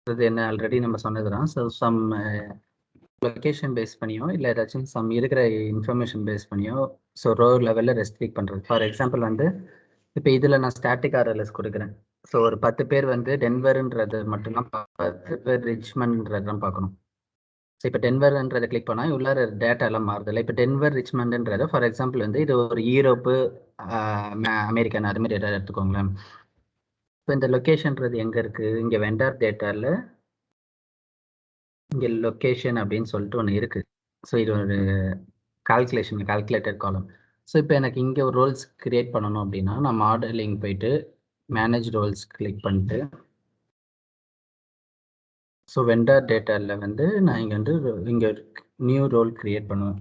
அது என்ன ஆல்ரெடி நம்ம சொன்னதுதான். ஸோ சம் லொக்கேஷன் பேஸ் பண்ணியோ இல்லை ஏதாச்சும் சம் இருக்கிற இன்ஃபர்மேஷன் பேஸ் பண்ணியோ ஸோ ரோ லெவலில் ரெஸ்ட்ரிக்ட் பண்ணுறது. ஃபார் எக்ஸாம்பிள் வந்து இப்போ இதில் நான் ஸ்டாட்டிக் ஆர்எல்எஸ் கொடுக்குறேன். ஸோ ஒரு 10 பேர் வந்து டென்வர்ன்றது மட்டும்தான் 10 பேர் ரிச்மண்ட்ன்றது தான் பார்க்கணும். ஸோ இப்போ டென்வர்ன்றதை கிளிக் பண்ணால் உள்ளார டேட்டா எல்லாம் மாறுதில்ல. இப்போ டென்வர் ரிச்மண்ட்ன்றதை ஃபார் எக்ஸாம்பிள் வந்து இது ஒரு யூரோப்பு அமெரிக்கன் அதுமாரி ஏதாவது எடுத்துக்கோங்களேன். இப்போ இந்த லொக்கேஷன்றது எங்கே இருக்குது? இங்கே வெண்டார் டேட்டாவில் இங்கே லொக்கேஷன் அப்படின்னு சொல்லிட்டு ஒன்று இருக்குது. ஸோ இது ஒரு கால்குலேட்டட் காலம். ஸோ இப்போ எனக்கு இங்கே ஒரு ரோல்ஸ் கிரியேட் பண்ணணும் அப்படின்னா நான் மாடலிங் போயிட்டு மேனேஜ் ரோல்ஸ் கிளிக் பண்ணிட்டு ஸோ வெண்டார் டேட்டாவில் வந்து நான் இங்கே வந்து இங்கே நியூ ரோல் கிரியேட் பண்ணுவேன்.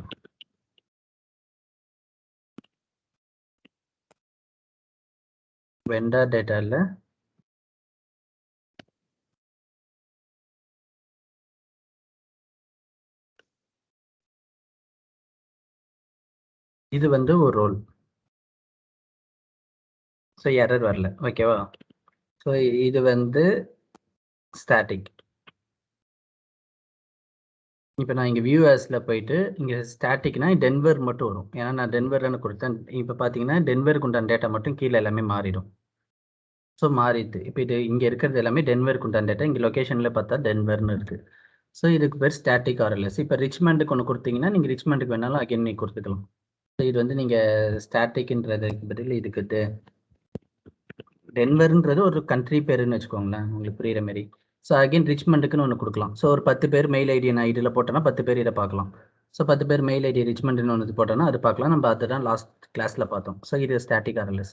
வெண்டார் டேட்டாவில் இது வந்து ஒரு ரோல். ஸோ எரர் வரல, ஓகேவா? ஸோ இது வந்து ஸ்டாட்டிக். இப்போ நான் இங்கே வியூவர்ஸில் போயிட்டு இங்கே ஸ்டாட்டிக்னா டென்வர் மட்டும் வரும். ஏன்னா நான் டென்வர்னு கொடுத்தேன். இப்போ பார்த்தீங்கன்னா டென்வருக்கு உண்டான டேட்டா மட்டும் கீழே எல்லாமே மாறிடும். ஸோ மாறிடுது. இப்போ இது இங்கே இருக்கிறது எல்லாமே டென்வருக்கு உண்டான டேட்டா. இங்கே லொக்கேஷனில் பார்த்தா டென்வர்னு இருக்குது. ஸோ இதுக்கு பேர் ஸ்டாட்டிக் ஆர்எல்எஸ். இப்போ ரிச்மண்டுக்கு ஒன்று கொடுத்தீங்கன்னா நீங்கள் ரிச்மண்டுக்கு வேணாலும் அகைன் நீங்கள் கொடுத்துக்கலாம். ஸோ இது வந்து நீங்கள் ஸ்டாட்டிக்ன்றதுக்கு பதில் இதுக்கு டென்வர்ன்றது ஒரு கண்ட்ரி பேருன்னு வச்சுக்கோங்களேன், உங்களுக்கு புரியுற மாதிரி. ஸோ அகைன் ரிச்மண்டுக்குன்னு ஒன்று கொடுக்கலாம். ஸோ ஒரு 10 பேர் மெயில் ஐடி நான் இதில் போட்டோன்னா 10 பேர் இதை பார்க்கலாம். ஸோ 10 பேர் மெயில் ஐடி ரிச்மண்ட்னு ஒன்று போட்டோன்னா அது பார்க்கலாம். நம்ம அதுதான் லாஸ்ட் கிளாஸில் பார்த்தோம். ஸோ இது ஸ்டாட்டிக் ஆர்எல்எஸ்.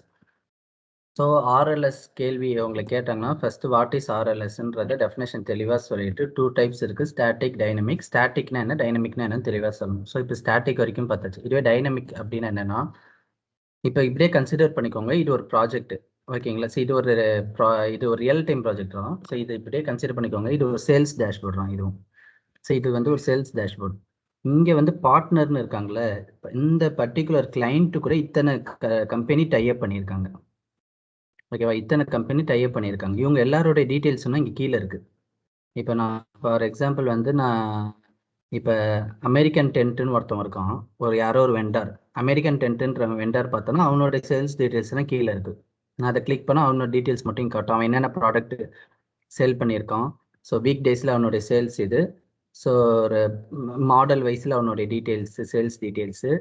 ஸோ ஆர்எல்எஸ் கேள்வி உங்களை கேட்டாங்கன்னா ஃபஸ்ட்டு வாட் இஸ் ஆர்எல்எஸ்ன்றத டெஃபினேஷன் தெளிவாக சொல்லிட்டு 2 டைப்ஸ் இருக்குது, ஸ்டாட்டிக் டைனமிக். ஸ்டாட்டிக்னா என்ன, டைனமிக்னா என்னன்னு தெளிவாக சொல்லணும். ஸோ இப்போ ஸ்டாட்டிக் வரைக்கும் பார்த்தாச்சு. இதுவே டைனமிக் அப்படின்னு என்னென்னா இப்போ இப்படியே கன்சிடர் பண்ணிக்கோங்க, இது ஒரு ப்ராஜெக்ட், ஓகேங்களா? ஸோ இது ஒரு ரியல் டைம் ப்ராஜெக்ட் தான். ஸோ இது இப்படியே கன்சிடர் பண்ணிக்கோங்க, இது ஒரு சேல்ஸ் டேஷ்போர்ட் தான் இதுவும். ஸோ இது வந்து ஒரு சேல்ஸ் டேஷ்போர்ட். இங்கே வந்து பார்ட்னர்னு இருக்காங்களே, இந்த பர்டிகுலர் கிளைண்ட்டு கூட இத்தனை கம்பெனி டைப் பண்ணியிருக்காங்க, ஓகேவா? இத்தனை கம்பெனி டைப் பண்ணியிருக்காங்க. இவங்க எல்லாரோட டீட்டெயில்ஸ்னால் இங்கே கீழே இருக்குது. இப்போ நான் ஃபார் எக்ஸாம்பிள் வந்து நான் இப்போ அமெரிக்கன் டென்ட்டுன்னு ஒருத்தவங்க இருக்கான், யாரோ ஒரு வெண்டார். அமெரிக்கன் டென்ட்டுன்ற வெண்டார் பார்த்தோன்னா அவனோட சேல்ஸ் டீட்டெயில்ஸ்லாம் கீழே இருக்குது. நான் அதை கிளிக் பண்ணால் அவனோட டீட்டெயில்ஸ் மட்டும் காட்டும். அவன் என்னென்ன ப்ராடக்ட் சேல் பண்ணியிருக்கான், ஸோ வீக் டேஸில் அவனுடைய சேல்ஸ் இது, ஸோ ஒரு மாடல் வைஸில் அவனுடைய details, sales details,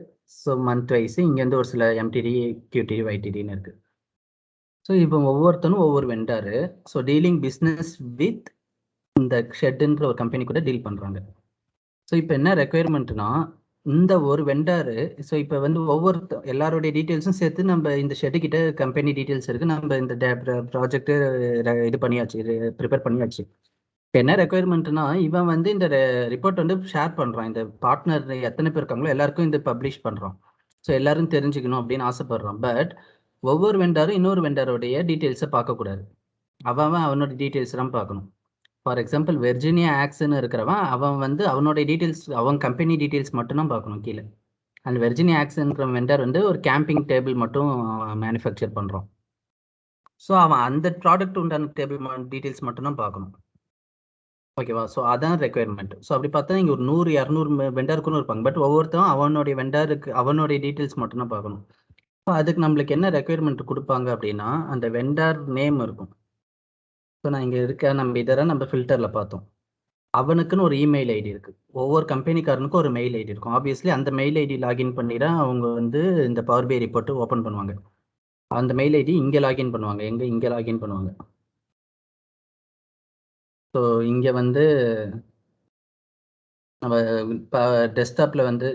so month wise இங்கேருந்து ஒரு சில எம்டிடி, கியூடிடி, வைடிடின்னு இருக்குது. ஸோ இப்போ ஒவ்வொருத்தனும் ஒவ்வொரு வெண்டாரு. ஸோ டீலிங் பிஸ்னஸ் வித் இந்த ஷெட்டுன்ற ஒரு கம்பெனி கூட டீல் பண்ணுறாங்க. ஸோ இப்போ என்ன ரெக்குயர்மெண்ட்னா இந்த ஒரு வெண்டாரு, ஸோ இப்போ வந்து எல்லாருடைய டீட்டெயில்ஸும் சேர்த்து நம்ம இந்த ஷெட்டுக்கிட்ட கம்பெனி டீட்டெயில்ஸ் இருக்குது, நம்ம இந்த ப்ராஜெக்ட்டு இது பண்ணியாச்சு, இது ப்ரிப்பேர் பண்ணியாச்சு. இப்போ என்ன ரெக்குயர்மெண்ட்னா இவன் வந்து இந்த ரிப்போர்ட் வந்து ஷேர் பண்ணுறான், இந்த பார்ட்னர் எத்தனை பேர் இருக்காங்களோ எல்லாருக்கும் இந்த பப்ளிஷ் பண்ணுறான். ஸோ எல்லாரும் தெரிஞ்சுக்கணும் அப்படின்னு ஆசைப்படுறான். பட் ஒவ்வொரு வெண்டாரும் இன்னொரு வெண்டாரோடைய டீட்டெயில்ஸை பார்க்கக்கூடாது, அவனோட டீட்டெயில்ஸ் தான் பார்க்கணும். ஃபார் எக்ஸாம்பிள் வெர்ஜினியா ஆக்ஸ்ன்னு இருக்கிறவன் அவன் வந்து அவனோட டீட்டெயில்ஸ், அவன் கம்பெனி டீட்டெயில்ஸ் மட்டும்தான் பார்க்கணும் கீழே. அண்ட் வெர்ஜினியா ஆக்ஸ்ன்ற வெண்டர் வந்து ஒரு கேம்பிங் டேபிள் மட்டும் மேனுஃபேக்சர் பண்ணுறான். ஸோ அவன் அந்த ப்ராடக்ட் உண்டான டேபிள் டீட்டெயில்ஸ் மட்டும்தான் பார்க்கணும், ஓகேவா? ஸோ அதான் ரெக்குயர்மெண்ட். ஸோ அப்படி பார்த்தா இங்கே ஒரு 100-200 வெண்டருக்குன்னு இருப்பாங்க. பட் ஒவ்வொருத்தரும் அவனுடைய வெண்டருக்கு அவனுடைய டீட்டெயில்ஸ் மட்டும்தான் பார்க்கணும். ஸோ அதுக்கு நம்மளுக்கு என்ன ரெக்குயர்மெண்ட் கொடுப்பாங்க அப்படின்னா அந்த வெண்டர் நேம் இருக்கும். ஸோ நான் இங்கே நம்ம இதெல்லாம் நம்ம ஃபில்டரில் பார்த்தோம். அவனுக்குன்னு ஒரு இமெயில் ஐடி இருக்குது, ஒவ்வொரு கம்பெனிக்காரனுக்கும் ஒரு மெயில் ஐடி இருக்கும். ஆப்வியஸ்லி அந்த மெயில் ஐடி லாகின் பண்ணி தான் அவங்க வந்து இந்த பவர் பி ரிப்போர்ட்டு ஓப்பன் பண்ணுவாங்க. அந்த மெயில் ஐடி இங்கே லாகின் பண்ணுவாங்க, இங்கே லாகின் பண்ணுவாங்க. ஸோ இங்கே வந்து நம்ம இப்போ டெஸ்க்டாப்பில் வந்து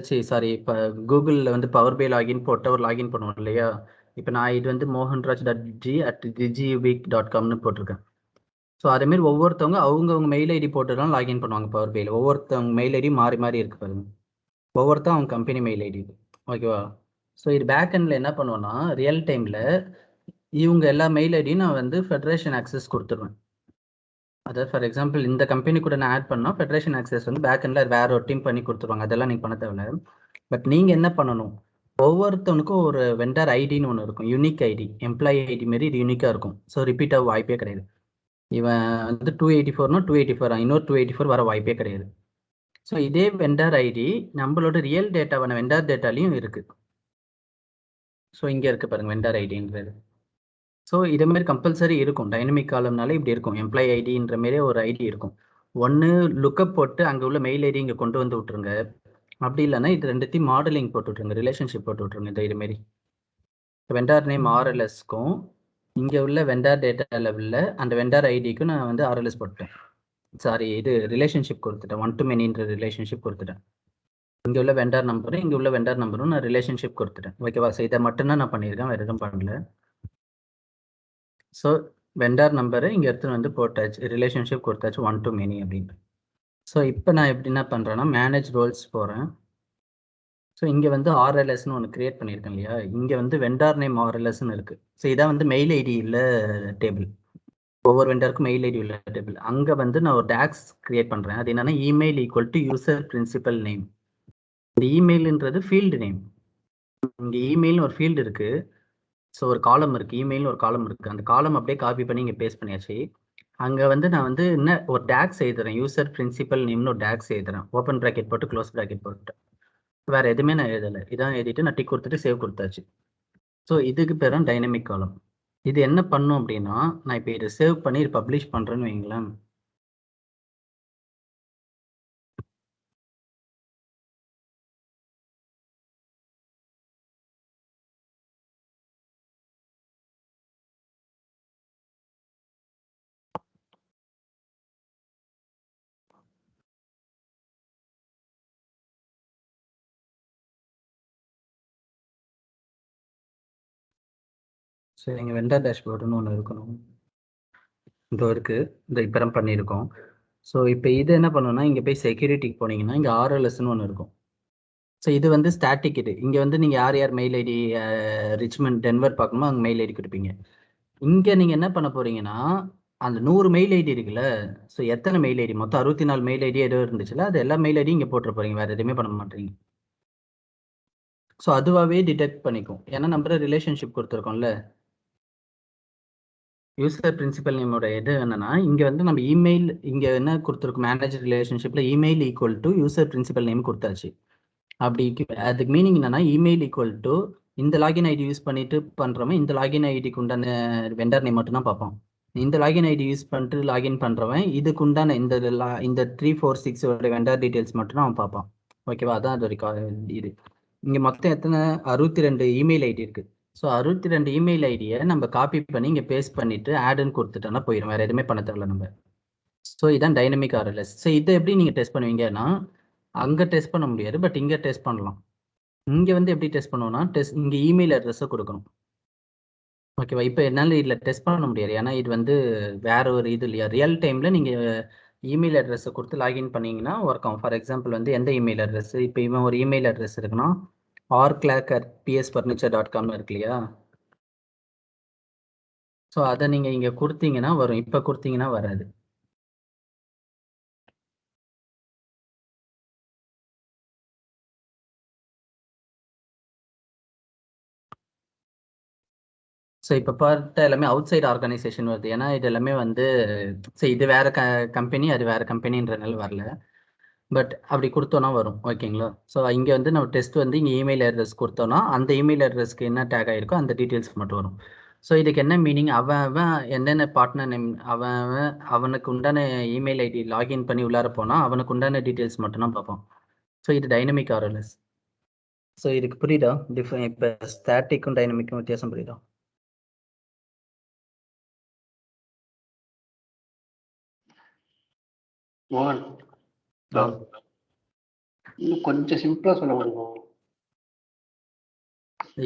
இப்போ கூகுளில் வந்து பவர் பி லாகின் போட்டு ஒரு லாகின் பண்ணுவோம் இல்லையா? இப்போ நான் இது வந்து mohanraj.g@digivik.comனு போட்டிருக்கேன். ஸோ அதேமாரி ஒவ்வொருத்தவங்க அவங்கவுங்க மெயில் ஐடி போட்டு தான் லாகின் பண்ணுவாங்க பவர் பியில். ஒவ்வொருத்தவங்க மெயில் ஐடி மாறி மாறி இருக்கு பாருங்க, ஒவ்வொருத்தரும் அவங்க கம்பெனி மெயில் ஐடி, ஓகேவா? ஸோ இது பேக் எண்டில் என்ன பண்ணுவோன்னா ரியல் டைமில் இவங்க எல்லா மெயில் ஐடியும் நான் வந்து ஃபெடரேஷன் ஆக்சஸ் கொடுத்துருவேன். அதாவது ஃபார் எக்ஸாம்பிள் இந்த கம்பெனி கூட நான் ஆட் பண்ணால் ஃபெடரேஷன் ஆக்சஸ் வந்து பேக் எண்டில் வேற ஒரு டீம் பண்ணி கொடுத்துருவாங்க, அதெல்லாம் நீங்கள் பண்ண தேவையில்ல. பட் நீங்கள் என்ன பண்ணணும், ஒவ்வொருத்தவனுக்கும் ஒரு வெண்டர் ஐடின்னு ஒன்று இருக்கும், யூனிக் ஐடி, எம்ப்ளாயி ஐடி மாரி இது யூனிக்காக இருக்கும். ஸோ ரிப்பீட்டாக வாய்ப்பே கிடையாது. இவன் வந்து 284னா 284 இன்னொரு 284 வர வாய்ப்பே கிடையாது. ஸோ இதே வெண்டார் ஐடி நம்மளோட ரியல் டேட்டாவான வெண்டார் டேட்டாலையும் இருக்கு. ஸோ இங்கே இருக்கு பாருங்க வெண்டார் ஐடின்றது. ஸோ இதே மாதிரி கம்பல்சரி இருக்கும். டைனமிக் காலம்னாலே இப்படி இருக்கும். எம்ப்ளாயி ஐடின்ற மாரி ஒரு ஐடி இருக்கும். ஒன்று லுக்கப் போட்டு அங்கே உள்ள மெயில் ஐடி இங்கே கொண்டு வந்து விட்ருங்க. அப்படி இல்லைன்னா இது ரெண்டுத்தையும் மாடலிங் போட்டு விட்ருங்க, ரிலேஷன்ஷிப் போட்டு விட்ருங்க. இது மாரி வெண்டார் நேம் ஆர்எல்எஸ்க்கும் இங்கே உள்ள வெண்டார் டேட்டா லெவலில் அந்த வெண்டார் ஐடிக்கும் நான் வந்து ஆர்எல்எஸ் போட்டேன். சாரி, இது ரிலேஷன்ஷிப் கொடுத்துட்டேன். 1 to manyன்ற ரிலேஷன்ஷிப் கொடுத்துட்டேன். இங்கே உள்ள வெண்டார் நம்பரும் இங்கே உள்ள வெண்டார் நம்பரும் நான் ரிலேஷன்ஷிப் கொடுத்துட்டேன். ஓகேவா? ஸோ இதை மட்டும்தான் நான் பண்ணியிருக்கேன், வேறு எதுவும் பண்ணல. ஸோ வெண்டார் நம்பரை இங்கே எடுத்துன்னு வந்து போட்டாச்சு, ரிலேஷன்ஷிப் கொடுத்தாச்சு 1 to many அப்படின்னு. ஸோ இப்போ நான் எப்படி என்ன பண்ணுறேன்னா மேனேஜ் ரோல்ஸ் போகிறேன். ஸோ இங்கே வந்து ஆர்எல்எஸ்ன்னு ஒன்று கிரியேட் பண்ணியிருக்கேன் இல்லையா? இங்கே வந்து வெண்டார் நேம் ஆர்எல்எஸ்ன்னு இருக்குது. ஸோ இதான் வந்து மெயில் ஐடி உள்ள டேபிள். ஒவ்வொரு வெண்டருக்கும் மெயில் ஐடி உள்ள டேபிள். அங்கே வந்து நான் ஒரு டேக்ஸ் கிரியேட் பண்ணுறேன். அது என்னன்னா email equal to user principal name. இந்த இமெயில்ன்றது ஃபீல்டு நேம். இங்கே இமெயில்னு ஒரு ஃபீல்டு இருக்குது. ஸோ ஒரு காலம் இருக்குது, இமெயில்னு ஒரு காலம் இருக்குது. அந்த காலம் அப்படியே காப்பி பண்ணி இங்கே பேஸ்ட் பண்ணியாச்சு. அங்கே வந்து நான் வந்து என்ன ஒரு டேக்ஸ் எழுதுறேன், யூசர் பிரின்சிபல் நேம்னு ஒரு டேக்ஸ் எழுதுறேன். ஓப்பன் ப்ராக்கெட் போட்டு க்ளோஸ் ப்ராக்கெட் போட்டு வேறு எதுவுமே நான் எழுதலை. இதான் எழுதிட்டு நான் டிக் கொடுத்துட்டு சேவ் கொடுத்தாச்சு. ஸோ இதுக்கு பேர் தான் டைனமிக் காலம். இது என்ன பண்ணும் அப்படின்னா, நான் இப்போ இதை சேவ் பண்ணி பப்ளிஷ் பண்ணுறேன்னு வைங்களேன். ஸோ நீங்கள் வெண்டர் டேஷ்போர்டுன்னு ஒன்று இருக்கணும். இதோ இருக்குது, இந்த இப்போ தான் பண்ணியிருக்கோம். ஸோ இப்போ இது என்ன பண்ணணும்னா, இங்கே போய் செக்யூரிட்டிக்கு போனீங்கன்னா இங்கே ஆர்எல்எஸ்ன்னு ஒன்று இருக்கும். ஸோ இது வந்து ஸ்டாட்டிக். இது இங்கே வந்து நீங்கள் யார் யார் மெயில் ஐடி ரிச்மண்ட் டென்வர் பார்க்கணுமோ அங்கே மெயில் ஐடி கொடுப்பீங்க. இங்கே நீங்கள் என்ன பண்ண போகிறீங்கன்னா, அந்த 100 மெயில் ஐடி இருக்குல்ல, ஸோ எத்தனை மெயில் ஐடி மொத்தம் 64 மெயில் ஐடி ஏதோ இருந்துச்சுல்ல, அது எல்லா மெயில் ஐடியும் இங்கே போட்டுற போகிறீங்க, வேறு எதுவுமே பண்ண மாட்டீங்க. ஸோ அதுவாகவே டிடெக்ட் பண்ணிக்கும். ஏன்னா நம்ம ரிலேஷன்ஷிப் கொடுத்துருக்கோம்ல, யூசர் பிரின்சிபல் நேமோட இது என்னன்னா, இங்கே வந்து நம்ம இமெயில் இங்கே என்ன கொடுத்துருக்கோம், மேனேஜர் ரிலேஷன்ஷிப்பில் email equal to user principal name கொடுத்தாச்சு. அப்படி அதுக்கு மீனிங் என்னன்னா, இமெயில் ஈக்குவல் டு இந்த லாகின் ஐடி யூஸ் பண்ணிட்டு பண்ணுறவன் இந்த லாகின் ஐடிக்கு உண்டான வெண்டர் நேம் மட்டும் தான் பார்ப்போம். இந்த லாகின் ஐடி யூஸ் பண்ணிட்டு லாகின் பண்ணுறவன் இதுக்கு உண்டான இந்த 346 வெண்டர் டீட்டெயில்ஸ் மட்டும் தான் அவன் பார்ப்பான். ஓகேவா? அதான் அது இது. இங்கே மொத்தம் எத்தனை 62 இமெயில் ஐடி இருக்குது. ஸோ 62 இமெயில் ஐடியை நம்ம காப்பி பண்ணி இங்கே பேஸ்ட் பண்ணிட்டு ஆடுன்னு கொடுத்துட்டோன்னா போயிடும், வேறு எதுவுமே பண்ண தேவையில்ல நம்ம. ஸோ இதான் டைனமிக் ஆர்எல்எஸ். ஸோ இதை எப்படி நீங்கள் டெஸ்ட் பண்ணுவீங்கன்னா, அங்கே டெஸ்ட் பண்ண முடியாது, பட் இங்கே டெஸ்ட் பண்ணலாம். இங்கே வந்து எப்படி டெஸ்ட் பண்ணுவோம்னா, இங்கே இமெயில் அட்ரஸை கொடுக்கணும். ஓகேவா? இப்போ என்னால் இதில் டெஸ்ட் பண்ண முடியாது, ஏன்னா இது வந்து வேற ஒரு இது இல்லையா. ரியல் டைமில் நீங்கள் இமெயில் அட்ரஸை கொடுத்து லாகின் பண்ணிங்கன்னா ஒர்க் ஆகும். ஃபார் எக்ஸாம்பிள் வந்து எந்த இமெயில் அட்ரஸ், இப்போ இவன் ஒரு இமெயில் அட்ரஸ் இருக்குன்னா orclack@psfurniture.com இருக்கு இல்லையா. ஸோ அதை நீங்கள் இங்கே கொடுத்தீங்கன்னா வரும், இப்போ கொடுத்தீங்கன்னா வராது. ஸோ இப்போ பார்த்த எல்லாமே அவுட் சைடு ஆர்கனைசேஷன் வருது, ஏன்னா இது எல்லாமே வந்து இது வேற கம்பெனி, அது வேற கம்பெனின்றனால வரல. பட் அப்படி கொடுத்தோன்னா வரும், ஓகேங்களா? ஸோ இங்கே வந்து நம்ம டெஸ்ட் வந்து இங்கே இமெயில் அட்ரஸ் கொடுத்தோன்னா அந்த இமெயில் அட்ரஸ்க்கு என்ன டேக் ஆகிருக்கோ அந்த டீட்டெயில்ஸ் மட்டும் வரும். ஸோ இதுக்கு என்ன மீனிங், அவன் என்னென்ன பார்ட்னர் நேம், அவனுக்கு உண்டான இமெயில் ஐடி லாகின் பண்ணி உள்ளார போனால் அவனுக்கு உண்டான டீட்டெயில்ஸ் மட்டும் தான் பார்ப்போம். ஸோ இது டைனமிக் ஆர்எல்எஸ். ஸோ இதுக்கு புரியுதா இப்போ ஸ்டாட்டிக்கும் டைனமிக்கும் வித்தியாசம் புரியுதா? மோகன், இன்னும் கொஞ்சம் சிம்பிளா சொல்ல முடியுமா?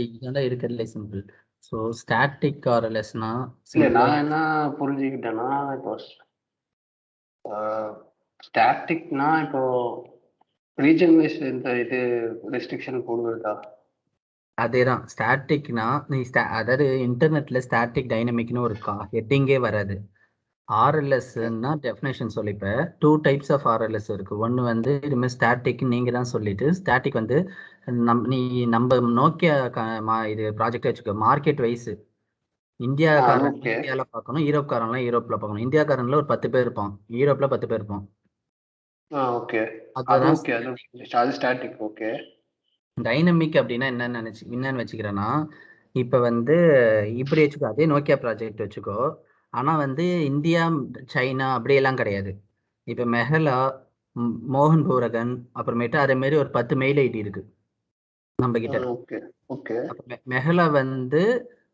இதுதான் இருக்கிறதுல சிம்பிள். ஸோ ஸ்டாட்டிக் ஆர்எல்எஸ்னா இல்லை, நான் என்ன புரிஞ்சுக்கிட்டேன்னா, இப்போ ஸ்டாட்டிக்னா இப்போ ரீஜன் வைஸ் இந்த இது ரெஸ்ட்ரிக்ஷன் போடுவதா? அதேதான் ஸ்டாட்டிக்னா, நீ அதாவது இன்டர்நெட்ல ஸ்டாட்டிக் டைனமிக்னு ஒரு ஹெட்டிங்கே வராது. ஆர்எல்எஸ்ன்னா டெஃபினேஷன் சொல்லிப்ப 2 டைப்ஸ் ஆஃப் ஆர்எல்எஸ் இருக்கு. ஒன்று வந்து இதுமாதிரி ஸ்டாட்டிக் நீங்க தான் சொல்லிட்டு, ஸ்டாட்டிக் வந்து நம்ம நோக்கிய இது ப்ராஜெக்ட் வச்சுக்கோ, மார்க்கெட் வைஸ் இந்தியாக்காரன் ஓகே இந்தியாவில் பார்க்கணும், யூரோப்காரன்லாம் யூரோப்பில் பார்க்கணும். இந்தியாக்காரன்ல ஒரு 10 பேர் இருப்பான், யூரோப்பில் 10 பேர் இருப்பான். ஓகே அது அதுதான் ஓகே அது ஸ்டாட்டிக் ஓகே. டைனமிக் அப்படின்னா என்னன்னு வச்சுக்கிறேன்னா, இப்போ வந்து இப்படி வச்சுக்கோ, அதே நோக்கியா ப்ராஜெக்ட் வச்சுக்கோ. ஆனால் வந்து இந்தியா, சைனா அப்படியெல்லாம் கிடையாது. இப்போ மெஹலா, மோகன் பூரகன், அப்புறமேட்டு அதே மாதிரி ஒரு 10 மெயில் ஐடி இருக்கு நம்ம கிட்ட. ஓகே ஓகே மெஹலா வந்து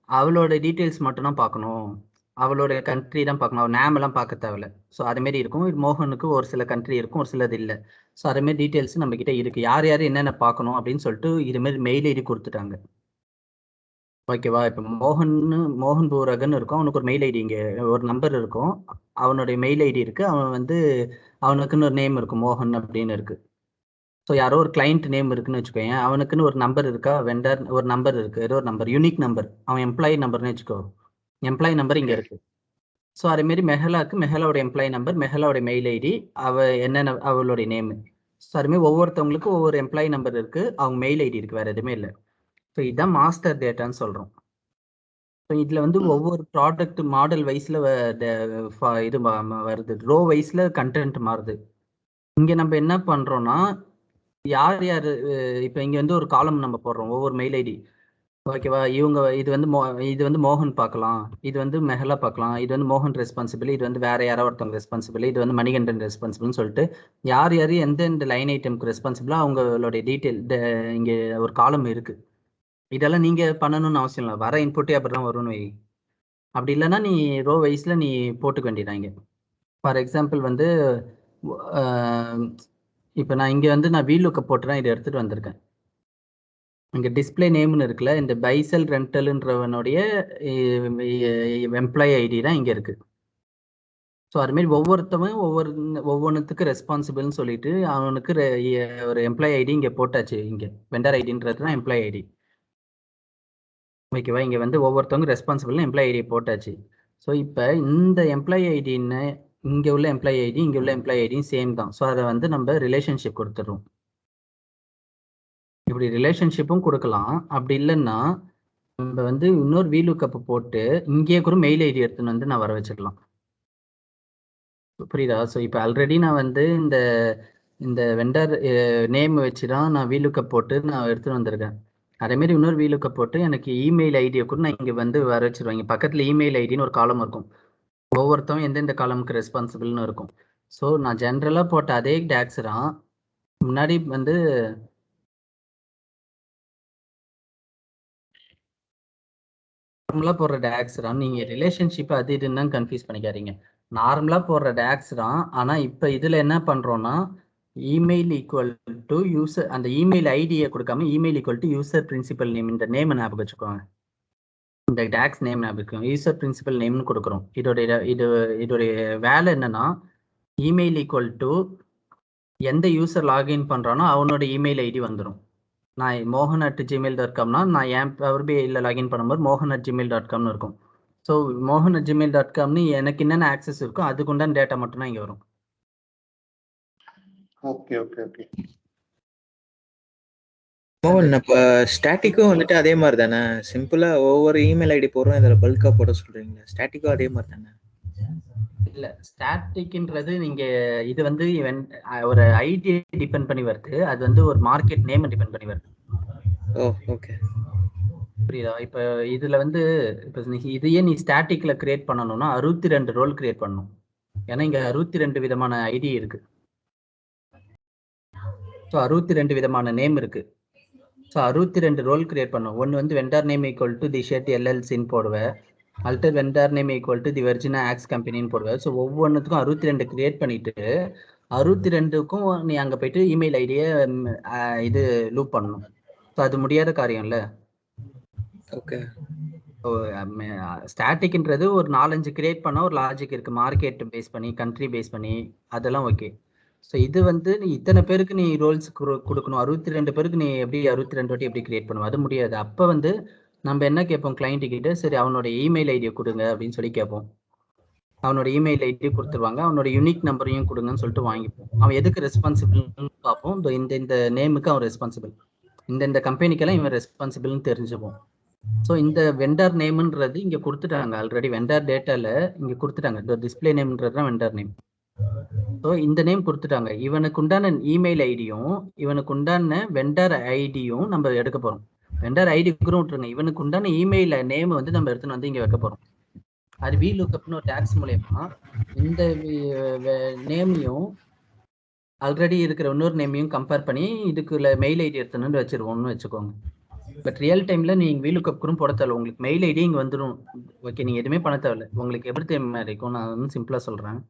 அவளோட டீட்டெயில்ஸ் மட்டும் தான் பார்க்கணும், அவளோட கண்ட்ரி தான் பார்க்கணும், அவள் நேம் எல்லாம் பார்க்க தேவையில்ல. ஸோ அதேமாரி இருக்கும். மோகனுக்கு ஒரு சில கண்ட்ரி இருக்கும், ஒரு சிலது இல்லை. ஸோ அதேமாரி டீட்டெயில்ஸ் நம்ம கிட்ட இருக்கு, யார் யார் என்னென்ன பார்க்கணும் அப்படின்னு சொல்லிட்டு இதுமாரி மெயில் ஐடி கொடுத்துட்டாங்க. ஓகேவா? இப்போ மோகன் பூரகன் இருக்கும், அவனுக்கு ஒரு மெயில் ஐடி, இங்கே ஒரு நம்பர் இருக்கும், அவனுடைய மெயில் ஐடி இருக்கு. அவன் வந்து அவனுக்குன்னு ஒரு நேம் இருக்கும், மோகன் அப்படின்னு இருக்கு. ஸோ யாரோ ஒரு கிளைண்ட் நேம் இருக்குன்னு வச்சுக்கோங்க, அவனுக்குன்னு ஒரு நம்பர் இருக்கா, வெண்டர் ஒரு நம்பர் இருக்கு, ஏதோ ஒரு நம்பர், யூனிக் நம்பர், அவன் எம்ப்ளாயி நம்பர்னு வச்சுக்கோ, எம்ப்ளாயி நம்பர் இங்கே இருக்கு. ஸோ அதேமாரி மெஹலாவோட எம்ப்ளாயி நம்பர், மெஹலாவோட மெயில் ஐடி, என்னென்ன அவளுடைய நேமு. ஸோ அதுமாரி ஒவ்வொருத்தவங்களுக்கும் ஒவ்வொரு எம்ப்ளாயி நம்பர் இருக்கு, அவங்க மெயில் ஐடி இருக்கு, வேற எதுவுமே இல்லை. ஸோ இதுதான் மாஸ்டர் டேட்டான்னு சொல்றோம். ஸோ இதுல வந்து ஒவ்வொரு ப்ராடக்ட் மாடல் வைஸ்ல இது வருது, ரோ வைஸ்ல கண்டென்ட் மாறுது. இங்க நம்ம என்ன பண்றோம்னா, யார் யார் இப்போ இங்க வந்து ஒரு காலம் நம்ம போடுறோம், ஒவ்வொரு மெயில் ஐடி. ஓகேவா? இது வந்து மோகன் பார்க்கலாம், இது வந்து மெஹலா பார்க்கலாம், இது வந்து மோகன் ரெஸ்பான்சிபிள், இது வந்து வேற யாரோ ஒருத்தவங்க ரெஸ்பான்சிபிள், இது வந்து மணிகண்டன் ரெஸ்பான்சிபிள்னு சொல்லிட்டு யார் யார் எந்தெந்த லைன் ஐட்டம்க்கு ரெஸ்பான்சிபிளா அவங்களுடைய டீட்டெயில் இங்கே ஒரு காலம் இருக்கு. இதெல்லாம் நீங்க பண்ணணும்னு அவசியம் இல்லை, வர இன்புட்டே அப்படிதான் வரும்னு வை. அப்படி இல்லைன்னா நீ ரோ வைஸ்ல நீ போட்டுக்க வேண்டியதாங்க. ஃபார் எக்ஸாம்பிள் வந்து இப்போ நான் இங்கே வந்து நான் வீலுக்க போட்டுறேன், இதை எடுத்துட்டு வந்திருக்கேன். இங்கே டிஸ்பிளே நேம்னு இருக்குல்ல, இந்த பைசல் ரெண்டல்ன்றவனுடைய எம்ப்ளாயி ஐடி தான் இங்கே இருக்கு. ஸோ அதுமாரி ஒவ்வொருத்தவன் ஒவ்வொன்றுத்துக்கு ரெஸ்பான்சிபிள்னு சொல்லிட்டு அவனுக்கு ஒரு எம்ப்ளாயி ஐடி இங்கே போட்டாச்சு. இங்கே வெண்டர் ஐடின்றது தான் எம்ப்ளாயி ஐடி. ஓகேவா? இங்கே வந்து ஒவ்வொருத்தவங்க ரெஸ்பான்சிபிள்னு எம்ப்ளாயி ஐடி போட்டாச்சு. ஸோ இப்போ இந்த எம்ப்ளாயி ஐடின்னு இங்கே உள்ள எம்ப்ளாயி ஐடி, இங்கே உள்ள எம்ப்ளாயி ஐடியும் சேம் தான். ஸோ அதை வந்து நம்ம ரிலேஷன்ஷிப் கொடுத்துட்றோம். இப்படி ரிலேஷன்ஷிப்பும் கொடுக்கலாம். அப்படி இல்லைன்னா நம்ம வந்து இன்னொரு வீலுக்கப் போட்டு இங்கேயே கூட மெயில் ஐடி எடுத்துன்னு வந்து நான் வர வச்சுக்கலாம். புரியுதா? ஸோ இப்போ ஆல்ரெடி நான் வந்து இந்த வெண்டர் நேம் வச்சு தான் நான் வீலுக்கப் போட்டு நான் எடுத்துகிட்டு வந்திருக்கேன். அதேமாரி இன்னொரு வீலுக்கப் போட்டு எனக்கு இமெயில் ஐடியை கூட நான் இங்கே வந்து வர வச்சிருவேன். இங்கே பக்கத்தில் இமெயில் ஐடின்னு ஒரு காலம் இருக்கும், ஒவ்வொருத்தவங்க எந்தெந்த காலமுக்கு ரெஸ்பான்சிபிள்னு இருக்கும். ஸோ நான் ஜென்ரலாக போட்ட அதே டேக்ஸ் தான் முன்னாடி வந்து நார்மலாக போடுற டேக்ஸ் தான். நீங்கள் ரிலேஷன்ஷிப் அது இதுன்னு தான் கன்ஃபியூஸ் பண்ணிக்காதீங்க. நார்மலாக போடுற டேக்ஸ் தான். ஆனால் இப்போ இதில் என்ன பண்ணுறோன்னா, இமெயில் ஈக்குவல் டு யூசர், அந்த இமெயில் ஐடியை கொடுக்காம email equal to user principal name, இந்த நேம் ஞாபகம் வச்சுக்கோங்க. இந்த டேக்ஸ் நேம் ஞாபகம், யூசர் பிரின்சிபல் நேம்னு கொடுக்குறோம். இதோடைய வேலை என்னன்னா, இமெயில் ஈக்குவல் டு எந்த யூசர் லாகின் பண்ணுறானோ அவனோட இமெயில் ஐடி வந்துடும். நான் mohan@gmail.comனா நான் என் பவர் பிஐயில் லாகின் பண்ணும்போது mohan@gmail.comனு இருக்கும். ஸோ mohan@gmail.comனு எனக்கு என்னென்ன ஆக்சஸ் இருக்கோ அதுக்குண்டான டேட்டா மட்டும்தான் இங்கே வரும். Okay okay okay. மோகன், இப்போ ஸ்டாட்டிக்கும் வந்துட்டு அதே மாதிரி தானே? சிம்பிளா ஒவ்வொரு இமெயில் ஐடி போடுறோம், இதில் பல்கா போட சொல்றீங்களா? ஸ்டாட்டிக்கும் அதே மாதிரி தானே? இல்லை, ஸ்டாட்டிக்ன்றது நீங்கள் இது வந்து ஒரு ஐடி டிபெண்ட் பண்ணி வருது, அது வந்து ஒரு மார்க்கெட் நேம் டிபெண்ட் பண்ணி வருது. ஓ ஓகே, புரியுதா? இப்போ இதில் வந்து இப்போ இதையே நீ ஸ்டாட்டிக்கில் கிரியேட் பண்ணணும்னா 62 ரோல் கிரியேட் பண்ணணும். ஏன்னா இங்கே 62 விதமான ஐடி இருக்கு. ஸோ 62 விதமான நேம் இருக்கு. ஸோ 62 ரோல் கிரியேட் பண்ணும். ஒன்று வந்து vendor name equal to the shirt எல்எல்சின்னு போடுவேன், alter vendor name equal to the Virginia ox கம்பெனின்னு போடுவேன். ஸோ ஒவ்வொன்றுத்துக்கும் 62 கிரியேட் பண்ணிட்டு 62க்கும் நீ அங்கே போயிட்டு இமெயில் ஐடியை இது லூப் பண்ணணும். ஸோ அது முடியாத காரியம் இல்லை. ஓகே. ஸ்டாட்டிக்ன்றது ஒரு 4-5 கிரியேட் பண்ண ஒரு லாஜிக் இருக்கு, மார்க்கெட் பேஸ் பண்ணி, கண்ட்ரி பேஸ் பண்ணி, அதெல்லாம் ஓகே. ஸோ இது வந்து நீ இத்தனை பேருக்கு நீ ரோல்ஸ் கொடுக்கணும், 62 பேருக்கு நீ எப்படி 62 வாட்டி எப்படி கிரியேட் பண்ணுவோம்? அது முடியாது. அப்போ வந்து நம்ம என்ன கேட்போம் கிளைண்ட் கிட்ட, சரி அவனோட இமெயில் ஐடியை கொடுங்க அப்படின்னு சொல்லி கேட்போம். அவனோட இமெயில் ஐடி கொடுத்துருவாங்க, அவனோட யூனிக் நம்பரையும் கொடுங்கன்னு சொல்லிட்டு வாங்கிப்போம். அவன் எதுக்கு ரெஸ்பான்சிபிள்னு பார்ப்போம். இந்த நேமுக்கு அவன் ரெஸ்பான்சிபிள், இந்த கம்பெனிக்கெல்லாம் இவன் ரெஸ்பான்சிபிள்னு தெரிஞ்சுப்போம். ஸோ இந்த வெண்டர் நேம்ன்றது இங்க கொடுத்துட்டாங்க ஆல்ரெடி. வெண்டர் டேட்டால இங்க கொடுத்துட்டாங்க. இந்த டிஸ்பிளே நேம்ன்றது தான் வெண்டர் நேம். ஸோ இந்த நேம் கொடுத்துட்டாங்க. இவனுக்கு உண்டான இமெயில் ஐடியும் இவனுக்கு உண்டான வெண்டர் ஐடியும் நம்ம எடுக்க போறோம். வெண்டர் ஐடி கூட விட்டுருங்க. இவனுக்கு உண்டான இமெயில் நேம் வந்து நம்ம எடுத்துன்னு வந்து இங்க வைக்க போறோம். அது VLOOKUPனு ஒரு டாக்ஸ் மூலயமா இந்த நேமையும் ஆல்ரெடி இருக்கிற இன்னொரு நேமையும் கம்பேர் பண்ணி இதுக்குள்ள மெயில் ஐடி எடுத்துன்னு வச்சிருவோம்னு வச்சுக்கோங்க. பட் ரியல் டைம்ல நீங்க VLOOKUP கூட போட தேவையில்ல. உங்களுக்கு மெயில் ஐடி இங்க வந்துடும். ஓகே, நீங்க எதுவுமே பண்ண தேவையில்ல. உங்களுக்கு எப்படி தெரியுமா இருக்கும், நான் வந்து சிம்பிளா சொல்றேன்.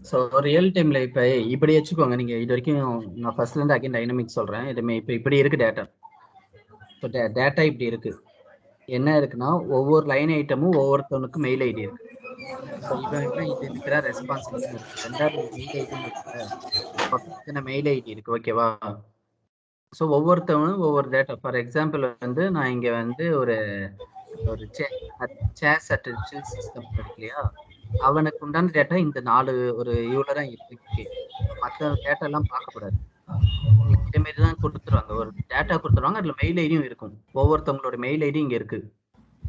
ஸோ ரியல் டைம்ல இப்போ இப்படி வச்சுக்கோங்க. நீங்க இது வரைக்கும் நான் ஃபர்ஸ்ட்ல இருந்து அகைன் டைனமிக்ஸ் சொல்றேன். இதுமே இப்போ இப்படி இருக்கு டேட்டா. ஸோ டேட்டா இப்படி இருக்கு. என்ன இருக்குன்னா ஒவ்வொரு லைன் ஐட்டமும் ஒவ்வொருத்தவனுக்கும் மெயில் ஐடி இருக்கு. ஸோ இவன் இது இருக்கிற ரெஸ்பான்சிபிலிட்டி இருக்கு. ரெண்டாவது மெயில் ஐடி இருக்கு, மெயில் ஐடி இருக்கு. ஓகேவா? ஸோ ஒவ்வொருத்தவனும் ஒவ்வொரு டேட்டா. ஃபார் எக்ஸாம்பிள் வந்து நான் இங்க வந்து ஒரு சேஸ் அட்டென்ஷன் சிஸ்டம் இருக்கு இல்லையா, அவனுக்கு உண்டான டேட்டா இந்த 4 ஒரு யூலரா இருக்கு. மற்ற டேட்டா எல்லாம் பார்க்கக்கூடாது. இதே மாதிரி தான் கொடுத்துருவாங்க. ஒரு டேட்டா கொடுத்துருவாங்க, அதுல மெயில் ஐடியும் இருக்கும். ஒவ்வொருத்தவங்களோட மெயில் ஐடி இங்க இருக்கு.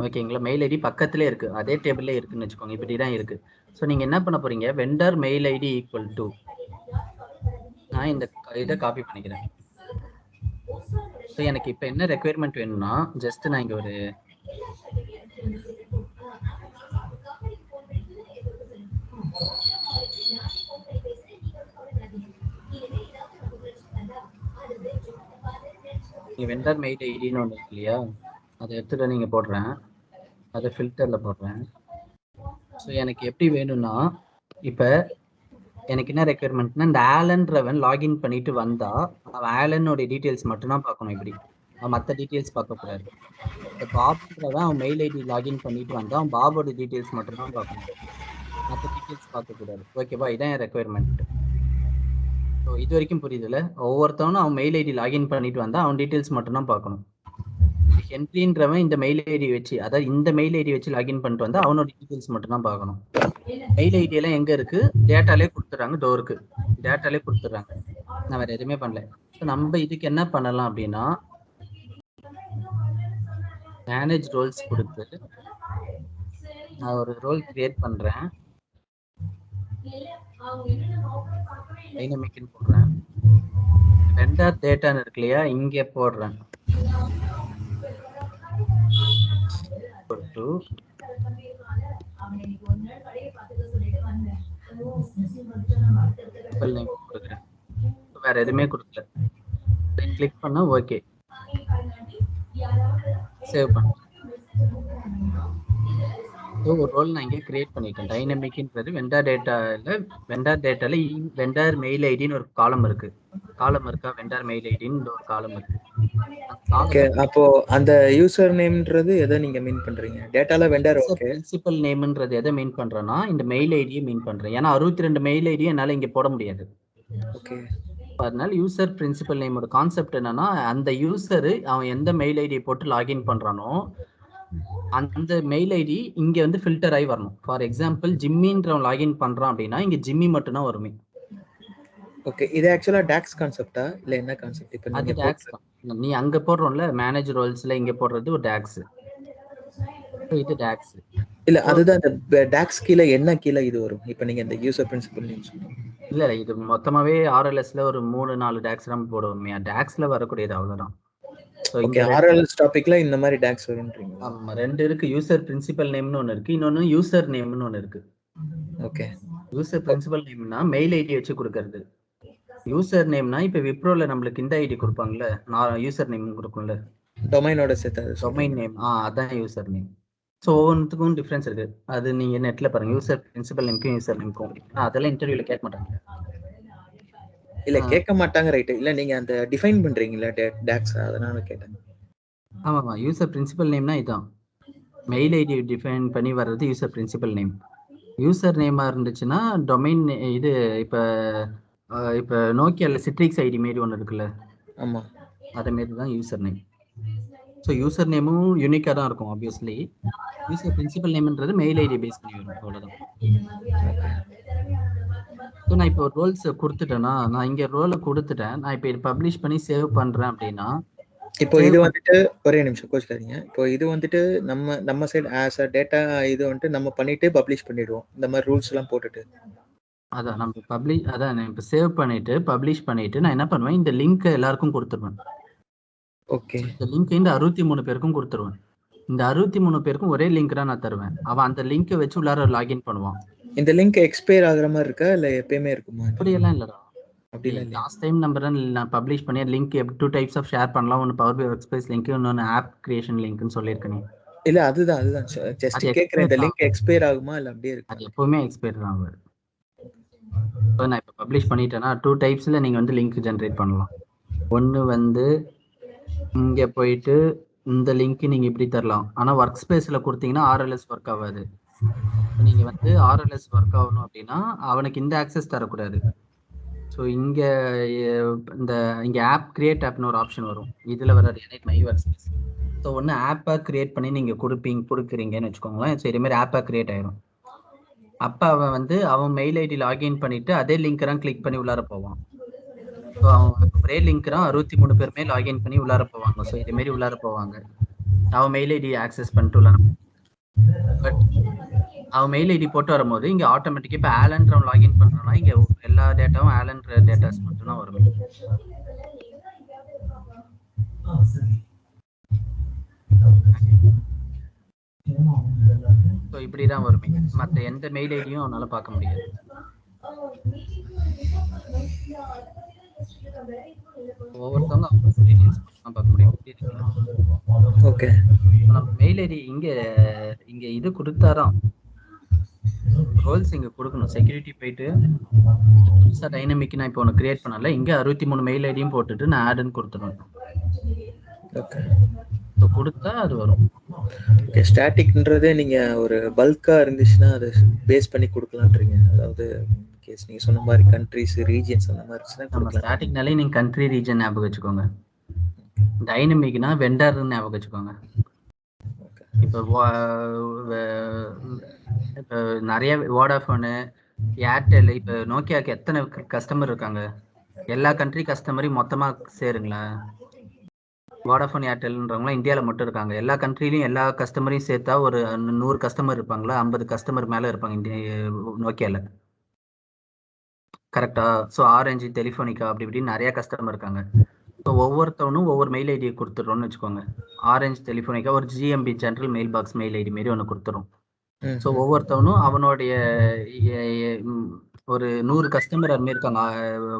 ஓகேங்களா? மெயில் ஐடி பக்கத்திலே இருக்கு, அதே டேபிள்ல இருக்குன்னு வச்சுக்கோங்க. இப்படிதான் இருக்கு. ஸோ நீங்க என்ன பண்ண போறீங்க, vendor mail ID equal to, நான் இந்த இதை காப்பி பண்ணிக்கிறேன். ஸோ எனக்கு இப்போ என்ன ரெக்குயர்மெண்ட் வேணும்னா, ஜஸ்ட் நான் இங்க ஒரு வெண்டர் மெயில் ஐடின்னு ஒன்று இருக்கு இல்லையா, அதை எடுத்துட்டு நீங்க போடுறேன். அதை ஃபில்டர்ல போடுறேன். ஸோ எனக்கு எப்படி வேணும்னா, இப்போ எனக்கு என்ன ரெக்குயர்மெண்ட்னா, இந்த ஆலன்றவன் லாகின் பண்ணிட்டு வந்தா அவன் ஆலனோட டீட்டெயில்ஸ் மட்டும்தான் பார்க்கணும். இப்படி அவன் மற்ற டீட்டெயில்ஸ் பார்க்கக்கூடாது. இந்த பாப்ன்றவன் அவன் மெயில் ஐடி லாகின் பண்ணிட்டு வந்தா அவன் பாபோட டீட்டெயில்ஸ் மட்டும்தான் பார்க்கணும், மற்ற டீட்டெயில்ஸ் பார்க்கக்கூடாது. ஓகேவா? இதான் என் ரெக்குயர்மெண்ட். ஸோ இது வரைக்கும் புரியுதுல்ல? ஒவ்வொருத்தவனும் அவன் மெயில் ஐடி லாகின் பண்ணிட்டு வந்தா அவன் டீட்டெயில்ஸ் மட்டும்தான் பார்க்கணும். ஹென்ரின்றவன் இந்த மெயில் ஐடி வச்சு, அதாவது இந்த மெயில் ஐடி வச்சு லாகின் பண்ணிட்டு வந்தா அவனோட டீட்டெயில்ஸ் மட்டும் தான் பார்க்கணும். மெயில் ஐடி எல்லாம் எங்க இருக்கு, டேட்டாலே கொடுத்துறாங்க. டோருக்கு டேட்டாலே கொடுத்துறாங்க. நான் வேற எதுவுமே பண்ணல. ஸோ நம்ம இதுக்கு என்ன பண்ணலாம் அப்படின்னா, மேனேஜ் ரோல்ஸ் கொடுத்து நான் ஒரு ரோல் கிரியேட் பண்றேன். டைனமிக்னு போடுறேன். வெண்டர் டேட்டான்னு இருக்கு இல்லையா, இங்கே போடுறேன். வேற எதுவுமே கொடுக்கல. கிளிக் பண்ணா ஓகே, சேவ் பண்ண. ஒரு ரோல் நான் இங்கே கிரியேட் பண்ணிட்டேன். டைனமிக்ன்றது வெண்டர் டேட்டால வெண்டர் மெயில் ஐடின்னு ஒரு காலம் இருக்கு. காலம் இருக்கா, வெண்டர் மெயில் ஐடின்னு ஒரு காலம் இருக்கு. ஓகே, அப்போ அந்த யூசர் நேம்ன்றது எதை நீங்க மீன் பண்றீங்க? டேட்டால வெண்டர் ஓகே, பிரின்சிபல் நேம்ன்றது எதை மீன் பண்றேன்னா, இந்த மெயில் ஐடியை மீன் பண்றேன். ஏன்னா 62 மெயில் ஐடி என்னால இங்க போட முடியாது. ஓகே, அதனால யூசர் பிரின்சிபல் நேமோட கான்செப்ட் என்னன்னா, அந்த யூசர் அவன் எந்த மெயில் ஐடியை போட்டு லாகின் பண்றானோ அந்த மெயில் ஐடி இங்க வந்து ஃபில்டர் ஆகி வரணும். ஃபார் எக்ஸாம்பிள் ஜிம்மின்றவன் லாகின் பண்றான் அப்படின்னா இங்க ஜிம்மி மட்டும் தான் வருமே. ஓகே, இது ஆக்சுவலா டாக்ஸ் கான்செப்டா இல்ல என்ன கான்செப்ட்? இப்போ அது டாக்ஸ் தான். நீ அங்க போடுறோம்ல மேனேஜ் ரோல்ஸ்ல, இங்க போடுறது ஒரு டாக்ஸ். இது டாக்ஸ் இல்ல, அதுதான் இந்த டாக்ஸ் கீழ என்ன கீழ இது வரும். இப்போ நீங்க இந்த யூசர் பிரின்சிபல் நேம் சொல்றீங்க. இல்ல இது மொத்தமாவே RLSல ஒரு 3-4 டாக்ஸ் நம்ம போடுவோமே, டாக்ஸ்ல வரக்கூடியது அவ்வளவுதான். ஓகே, RLS டாபிக்ல இந்த மாதிரி டாக்ஸ் வரும்ன்றீங்க. ஆமா, ரெண்டு இருக்கு. யூசர் பிரின்சிபல் நேம்னு ஒன்னு இருக்கு, இன்னொன்னு யூசர் நேம்னு ஒன்னு இருக்கு. ஓகே, யூசர் பிரின்சிபல் நேம்னா மெயில் ஐடி வச்சு கொடுக்கிறது. யூசர் நேம்னா இப்ப விப்ரோல நம்மளுக்கு இந்த ஐடி கொடுப்பாங்கல்ல, நான் யூசர் நேம் கொடுக்கும்ல, டொமைனோட சேர்த்து டொமைன் நேம். அதான் யூசர் நேம். ஸோ ஒவ்வொன்றுக்கும் டிஃப்ரென்ஸ் இருக்கு. அது நீங்க நெட்ல பாருங்க, யூசர் பிரின்சிபல் நேம்க்கும் யூசர் நேம்க்கும். அதெல்லாம் இன்டர்வியூல கேட்க மாட்டாங்க. இல்ல கேட்க மாட்டாங்க ரைட். இல்ல நீங்க அந்த டிஃபைன் பண்றீங்கல்ல டாக்ஸ், அதனால கேட்டேன். ஆமாமா, யூசர் பிரின்சிபல் நேம்னா இதான். மெயில் ஐடி டிஃபைன் பண்ணி வர்றது யூசர் பிரின்சிபல் நேம். யூசர் நேமா இருந்துச்சுன்னா டொமைன் இது இப்ப நோக்கியால சிட்ரிக்ஸ் ஐடி மாரி ஒன்று இருக்குல்ல, ஆமா. அதே மாரி தான் யூசர் நேம். ஸோ யூசர் நேமும் யூனிக்காக தான் இருக்கும் ஆப்வியஸ்லி. யூசர் பிரின்சிபல் நேம்ன்றது மெயில் ஐடி பேஸ் பண்ணி வரும், அவ்வளோதான். ஸோ நான் இப்போ ரோல்ஸ் கொடுத்துட்டேன்னா, நான் இங்கே ரோலை கொடுத்துட்டேன், நான் இப்போ இது பப்ளிஷ் பண்ணி சேவ் பண்ணுறேன் அப்படின்னா, இப்போ இது வந்துட்டு ஒரே நிமிஷம் கோச்சுக்காதீங்க. இப்போ இது வந்துட்டு நம்ம சைடு ஆஸ் அ டேட்டா இது வந்துட்டு நம்ம பண்ணிட்டு பப்ளிஷ் பண்ணிடுவோம், இந்த மாதிரி ரூல்ஸ் எல்லாம் போட்டுட்டு. அதான் நம்ம அதான் இப்போ சேவ் பண்ணிட்டு பப்ளிஷ் பண்ணிட்டு நான் என்ன பண்ணுவேன், இந்த லிங்க் எல்லாருக்கும் கொடுத்துருவேன். ஓகே. இந்த லிங்க் இந்த 63 பேருக்கும் கொடுத்துருவேன். இந்த 63 பேருக்கும் ஒரே லிங்க் தான் நான் தருவேன். அவன் அந்த லிங்க் வச்சு உள்ளார லாகின் பண்ணுவான். இந்த லிங்க் எக்ஸ்பயர் ஆகுற மாதிரி இருக்கா இல்ல எப்பயுமே இருக்குமா? அப்படியெல்லாம் இல்லடா. அப்படிலாம் இல்ல. லாஸ்ட் டைம் நான் பப்ளிஷ் பண்ணி லிங்க் 2 டைப்ஸ் ஆஃப் ஷேர் பண்ணலாம். ஒன்னு Power BI workspace link, இன்னொன்னு ஆப் கிரியேஷன் லிங்க்னு சொல்லியிருக்கேன். இல்ல அதுதான் ஜஸ்ட் கேக்குறேன், இந்த லிங்க் எக்ஸ்பயர் ஆகுமா இல்ல அப்படியே இருக்கு? அது எப்பவுமே எக்ஸ்பயர் தான் ஆகும். ஸோ நான் இப்போ பப்ளிஷ் பண்ணிட்டேன்னா 2 டைப்ஸ்ல நீங்க வந்து லிங்க் ஜென்ரேட் பண்ணலாம். ஒன்று வந்து இங்கே போயிட்டு இந்த லிங்க் நீங்க இப்படி தரலாம், ஆனால் ஒர்க் ஸ்பேஸ்ல கொடுத்தீங்கன்னா ஆர்எல்எஸ் ஒர்க் ஆகாது. நீங்க வந்து ஆர்எல்எஸ் ஒர்க் ஆகணும் அப்படின்னா அவனுக்கு இந்த ஆக்சஸ் தரக்கூடாது. ஸோ இங்கே இங்கே ஆப் கிரியேட் ஆப்னு ஒரு ஆப்ஷன் வரும், இதில் வர மை ஒர்க் ஸ்பேஸ். ஸோ ஒன்று ஆப்பை கிரியேட் பண்ணி நீங்கள் கொடுக்குறீங்கன்னு வச்சுக்கோங்களேன். ஸோ இதேமாதிரி ஆப்பாக கிரியேட் ஆயிரும். அப்போ அவன் வந்து அவன் மெயில் ஐடி லாகின் பண்ணிட்டு அதே லிங்க் தான் கிளிக் பண்ணி உள்ளார போவான். ஸோ அவன் ஒரே லிங்க் தான் 63 பேருமே லாகின் பண்ணி உள்ளார போவாங்க. ஸோ இதேமாரி உள்ளார போவாங்க, அவன் மெயில் ஐடி ஆக்சஸ் பண்ணிட்டு உள்ளார. பட் அவன் மெயில் ஐடி போட்டு வரும்போது இங்கே ஆட்டோமேட்டிக்காக இப்போ ஆலன்றவன் லாகின் பண்ணுறான்னா இங்கே எல்லா டேட்டாவும் ஆலன்ற டேட்டாஸ் மட்டும்தான் வரும். ஸோ இப்படி தான் வருமே, மற்ற எந்த மெயில் ஐடியும் அவனால பார்க்க முடியாது. ஒவ்வொருத்தவங்க அவங்க டீடைல்ஸ் மட்டும் பார்க்க முடியும். ஓகே. நம்ம மெயில் ஐடி இங்க இது கொடுத்தாராம், ரோல்ஸ் இங்க கொடுக்கணும். செக்யூரிட்டி போயிட்டு புதுசா டைனமிக் நான் இப்போ ஒன்று கிரியேட் பண்ணல, இங்க 63 மெயில் ஐடியும் போட்டுட்டு நான் ஆட்னு கொடுத்துருவேன். ஓகே. ஸோ கொடுத்தா அது வரும். ஓகே. ஸ்டாட்டிக்ன்றது நீங்க ஒரு பல்கா இருந்துச்சுன்னா அதை பேஸ் பண்ணி கொடுக்கலான்றீங்க. அதாவது கேஸ் நீங்க சொன்ன மாதிரி கண்ட்ரிஸ் ரீஜியன்ஸ் அந்த மாதிரி இருந்துச்சுன்னா நம்ம ஸ்டாட்டிக்னாலே நீங்க கண்ட்ரி ரீஜன் ஞாபகம் வச்சுக்கோங்க, டைனமிக்னா வெண்டர்னு ஞாபகம் வச்சுக்கோங்க. இப்போ நிறைய வோடாஃபோனு, ஏர்டெல், இப்போ நோக்கியாவுக்கு எத்தனை கஸ்டமர் இருக்காங்க, எல்லா கண்ட்ரி கஸ்டமரையும் மொத்தமாக சேருங்களா? வோடாஃபோன் ஏர்டெல்ன்றவங்களாம் இந்தியாவில் மட்டும் இருக்காங்க, எல்லா கண்ட்ரிலையும் எல்லா கஸ்டமரையும் சேர்த்தா ஒரு 100 கஸ்டமர் இருப்பாங்களா? 50 கஸ்டமர் மேலே இருப்பாங்க நோக்கியாவில், கரெக்டா? ஸோ ஆரஞ்சு, டெலிஃபோனிக்கா, அப்படி இப்படின்னு நிறைய கஸ்டமர் இருக்காங்க. ஸோ ஒவ்வொருத்தவனும் ஒவ்வொரு மெயில் ஐடியை கொடுத்துட்றோன்னு வச்சுக்கோங்க. ஆரஞ்சு, டெலிஃபோனிக்கா ஒரு GMB general mailbox mail ID மாரி ஒன்று கொடுத்துரும். ஸோ ஒவ்வொருத்தவனும் அவனுடைய ஒரு 100 கஸ்டமர் அதுமாரி இருக்காங்க,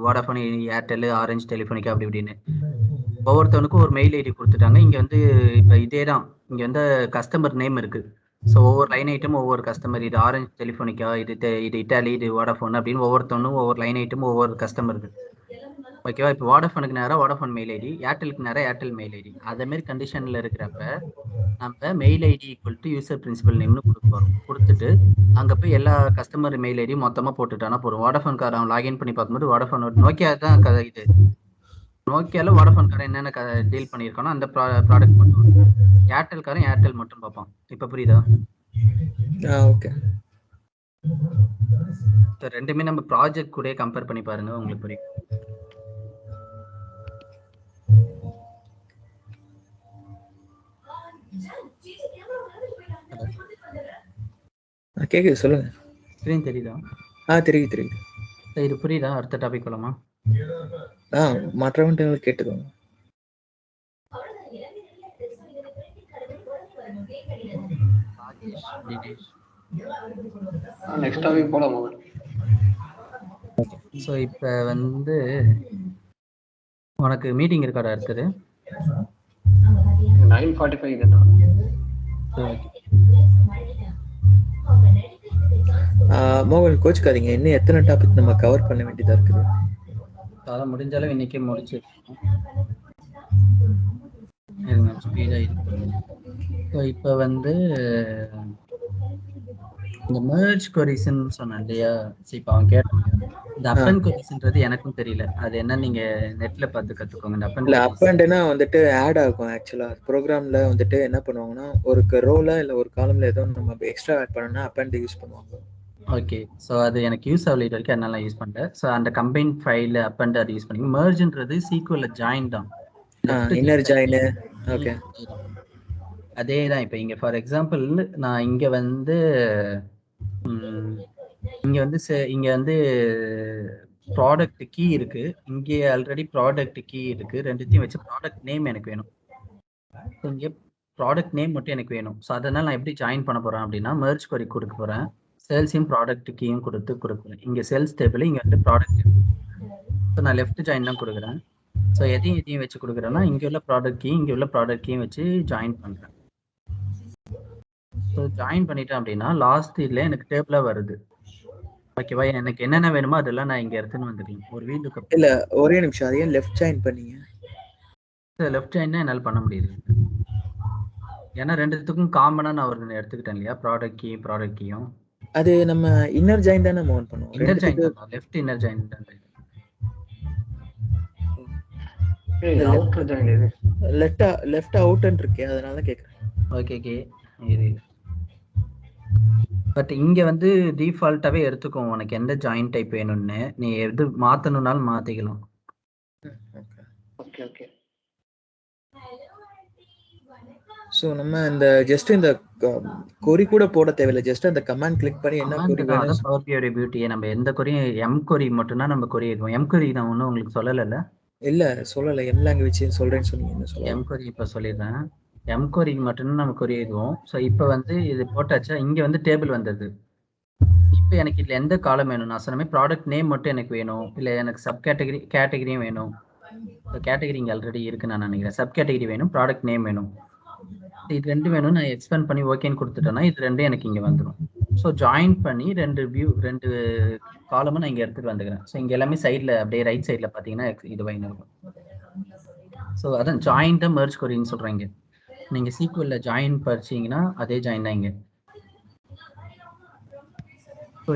வோடாஃபோன், ஏர்டெல், ஆரஞ்சு, டெலிஃபோனிக்கா, அப்படி இப்படின்னு ஒவ்வொருத்தவனுக்கும் ஒரு மெயில் ஐடி கொடுத்துட்டாங்க. இங்கே வந்து இப்போ இதே தான், இங்கே வந்து கஸ்டமர் நேம் இருக்குது. ஸோ ஒவ்வொரு லைன் ஐட்டமும் ஒவ்வொரு கஸ்டமர், இது ஆரஞ்சு, டெலிஃபோனிக்கா, இது இட்டாலி, இது வோடாஃபோன் அப்படின்னு ஒவ்வொருத்தவனும் ஒவ்வொரு லைன் ஐட்டமும் ஒவ்வொரு கஸ்டமர் இருக்குது. ஓகேவா? இப்போ வோடாஃபோனுக்கு நேராக வோடாஃபோன் மெயில் ஐடி, ஏர்டெலுக்கு நேராக ஏர்டெல் மெயில் ஐடி, அதேமாரி கண்டிஷனில் இருக்கிறப்ப நம்ம mail ID equal to user principal நேம்னு கொடுத்துட்டு அங்கே போய் எல்லா கஸ்டமர் மெயில் ஐடியும் மொத்தமாக போட்டுட்டானா போதும். வோடாஃபோன்காரன் அவன் லாகின் பண்ணி பார்க்கும்போது வோடாஃபோன், நோக்கியா தான் இது, நோக்கியாவில் வோடாஃபோன்காரன் என்னென்ன டீல் பண்ணியிருக்கானோ அந்த ப்ராடக்ட் மட்டும், ஏர்டெல்காரன் ஏர்டெல் மட்டும் பார்ப்பான். இப்போ புரியுதா? ஓகே. ரெண்டுமே நம்ம ப்ராஜெக்ட் கூட கம்பேர் பண்ணி பாருங்க, உங்களுக்கு புரியும். கேக்குது, சொல்லுங்க. ஸ்கிரீன் தெரியுதா? தெரியுது. இது புரியுதா? அடுத்த டாபிக் போலாமா? மற்றவங்களுக்கு கேட்டுக்கோங்க. நெக்ஸ்ட் டாபிக் போலாமா? ஸோ இப்போ வந்து உனக்கு மீட்டிங் இருக்காடா இருக்குது? 9:45 தானா? மோகன் கோச்சுக்காதீங்க, இன்னும் எத்தனை டாபிக் நம்ம கவர் பண்ண வேண்டியதா இருக்குது? அதை முடிஞ்சாலும் இன்னைக்கே முடிச்சு ஸ்பீடா இருக்கும். ஸோ இப்போ வந்து இந்த merge queries-ன்னு சொன்னேன் இல்லையா? இப்போ அவன் கேட்டான் இந்த append queries-ன்றது எனக்கும் தெரியல. அது என்ன நீங்க நெட்ல பார்த்து கத்துக்கோங்க. இந்த append இல்ல queries. அப்பண்ட்னா வந்துட்டு ஆட் ஆகும் ஆக்சுவலா ப்ரோக்ராம்ல வந்துட்டு என்ன பண்ணுவாங்கன்னா ஒரு ரோல இல்ல ஒரு காலம்ல ஏதோ நம்ம எக்ஸ்ட்ரா ஆட் பண்ணா அப்பண்ட் யூஸ் பண்ணுவாங்க. ஓகே, ஸோ அது எனக்கு யூஸ் ஆகல இது வரைக்கும், அதனால யூஸ் பண்ணிட்டேன். ஸோ அந்த கம்பைன் ஃபைல் அப்பண்ட் அது யூஸ் பண்ணி merge-ன்றது SQL-ல ஜாயின் தான். Inner join. ஓகே, அதே தான். இப்போ இங்க ஃபார் எக்ஸாம்பிள் நான் இங்க வந்து இங்க வந்து ப்ராடக்ட் கீ இருக்கு, இங்கே ஆல்ரெடி ப்ராடக்ட் கீ இருக்கு, ரெண்டுத்தையும் வச்சு ப்ராடக்ட் நேம் எனக்கு வேணும். இங்கே ப்ராடக்ட் நேம் மட்டும் எனக்கு வேணும். ஸோ அதனால நான் எப்படி ஜாயின் பண்ண போறேன் அப்படின்னா merge query கொடுக்க போறேன், சேல்ஸையும் ப்ராடக்ட் கீயும் கொடுக்குறேன். இங்க சேல்ஸ் டேபிள், இங்க வந்து ப்ராடக்ட். ஸோ நான் லெஃப்ட் ஜாயின் தான் கொடுக்குறேன். ஸோ எதையும் வச்சு கொடுக்குறேன்னா இங்க உள்ள ப்ராடக்ட் கீ இங்க உள்ள ப்ராடக்ட் கீயும் வச்சு ஜாயின் பண்றேன். ஸோ ஜாயின் பண்ணிட்டேன் அப்படின்னா லாஸ்ட் இதில் எனக்கு டேபிளா வருது. ஓகேவா? எனக்கு என்னென்ன வேணுமோ அதெல்லாம் நான் இங்க எடுத்துன்னு வந்துக்கலாம். ஒரு வீல் லுக்கப். இல்ல ஒரே நிமிஷம், அதையே லெஃப்ட் ஜாயின் பண்ணீங்க. லெஃப்ட் ஜாயின் தான் என்னால் பண்ண முடியுது, ஏன்னா ரெண்டுத்துக்கும் காமனா நான் ஒரு எடுத்துக்கிட்டேன் இல்லையா, ப்ராடக்ட் கீயும். அது நம்ம இன்னர் ஜாயின் தானே மூவ் பண்ணுவோம். இன்னர் ஜாயின் தான், லெஃப்ட் இன்னர் ஜாயின் தான். அவுட்டர் ஜாயின் இது. லெஃப்ட் அவுட்ன்னு இருக்கே, அதனால கேக்குறேன். ஓகே இது பட் இங்க வந்து டிஃபால்ட்டாவே எடுத்துக்கும் உனக்கு எந்த ஜாயின் டைப் வேணும்னு. நீ எது மாத்தணும்னாலும் மாத்திக்கலாம். ஓகே. சோ நம்ம இந்த ஜஸ்ட் இந்த கொரி கூட போட தேவையில்லை, ஜஸ்ட் அந்த கமாண்ட் கிளிக் பண்ணி என்ன கொரி வேணும். பவர் பியூரி பியூட்டியே நம்ம எந்த கொரியும் எம் கொரி மட்டும் தான் நம்ம கொரி எழுதுவோம். எம் கொரி நான் ஒன்றும் உங்களுக்கு சொல்லலைல்ல. இல்ல சொல்லல, எம் லாங்குவேஜ் சொல்றேன்னு சொன்னீங்க. என்ன சொல்ல? எம் கொரி இப்போ சொல்லிடுறேன். எம் கொரி மட்டும்தான் நம்ம கொரி எழுதுவோம். ஸோ இப்போ வந்து இது போட்டாச்சா, இங்க வந்து டேபிள் வந்தது. இப்போ எனக்கு இதுல எந்த காலம் வேணும்? நான் சொன்ன மாதிரி ப்ராடக்ட் நேம் மட்டும் எனக்கு வேணும், இல்லை எனக்கு சப் கேட்டகரியும் வேணும். கேட்டகரி இங்கே ஆல்ரெடி இருக்கு நான் நினைக்கிறேன். சப் கேட்டகரி வேணும், ப்ராடக்ட் நேம் வேணும். இது ரெண்டு வேணும். நான் எக்ஸ்பேண்ட் பண்ணி ஓகேன்னு கொடுத்துட்டேன்னா இது ரெண்டும் எனக்கு இங்கே வந்துடும். ஸோ ஜாயின் பண்ணி ரெண்டு காலமும் நான் இங்கே எடுத்துட்டு வந்துக்கிறேன். ஸோ இங்கே எல்லாமே சைடில் அப்படியே ரைட் சைடில் பார்த்தீங்கன்னா இது வைன் இருக்கும். ஸோ அதான் ஜாயின் தான் மெர்ஜ் கொரின்னு சொல்கிறாங்க. நீங்கள் சீக்வல்ல ஜாயின் படிச்சீங்கன்னா அதே ஜாயின் தான் இங்கே. ஸோ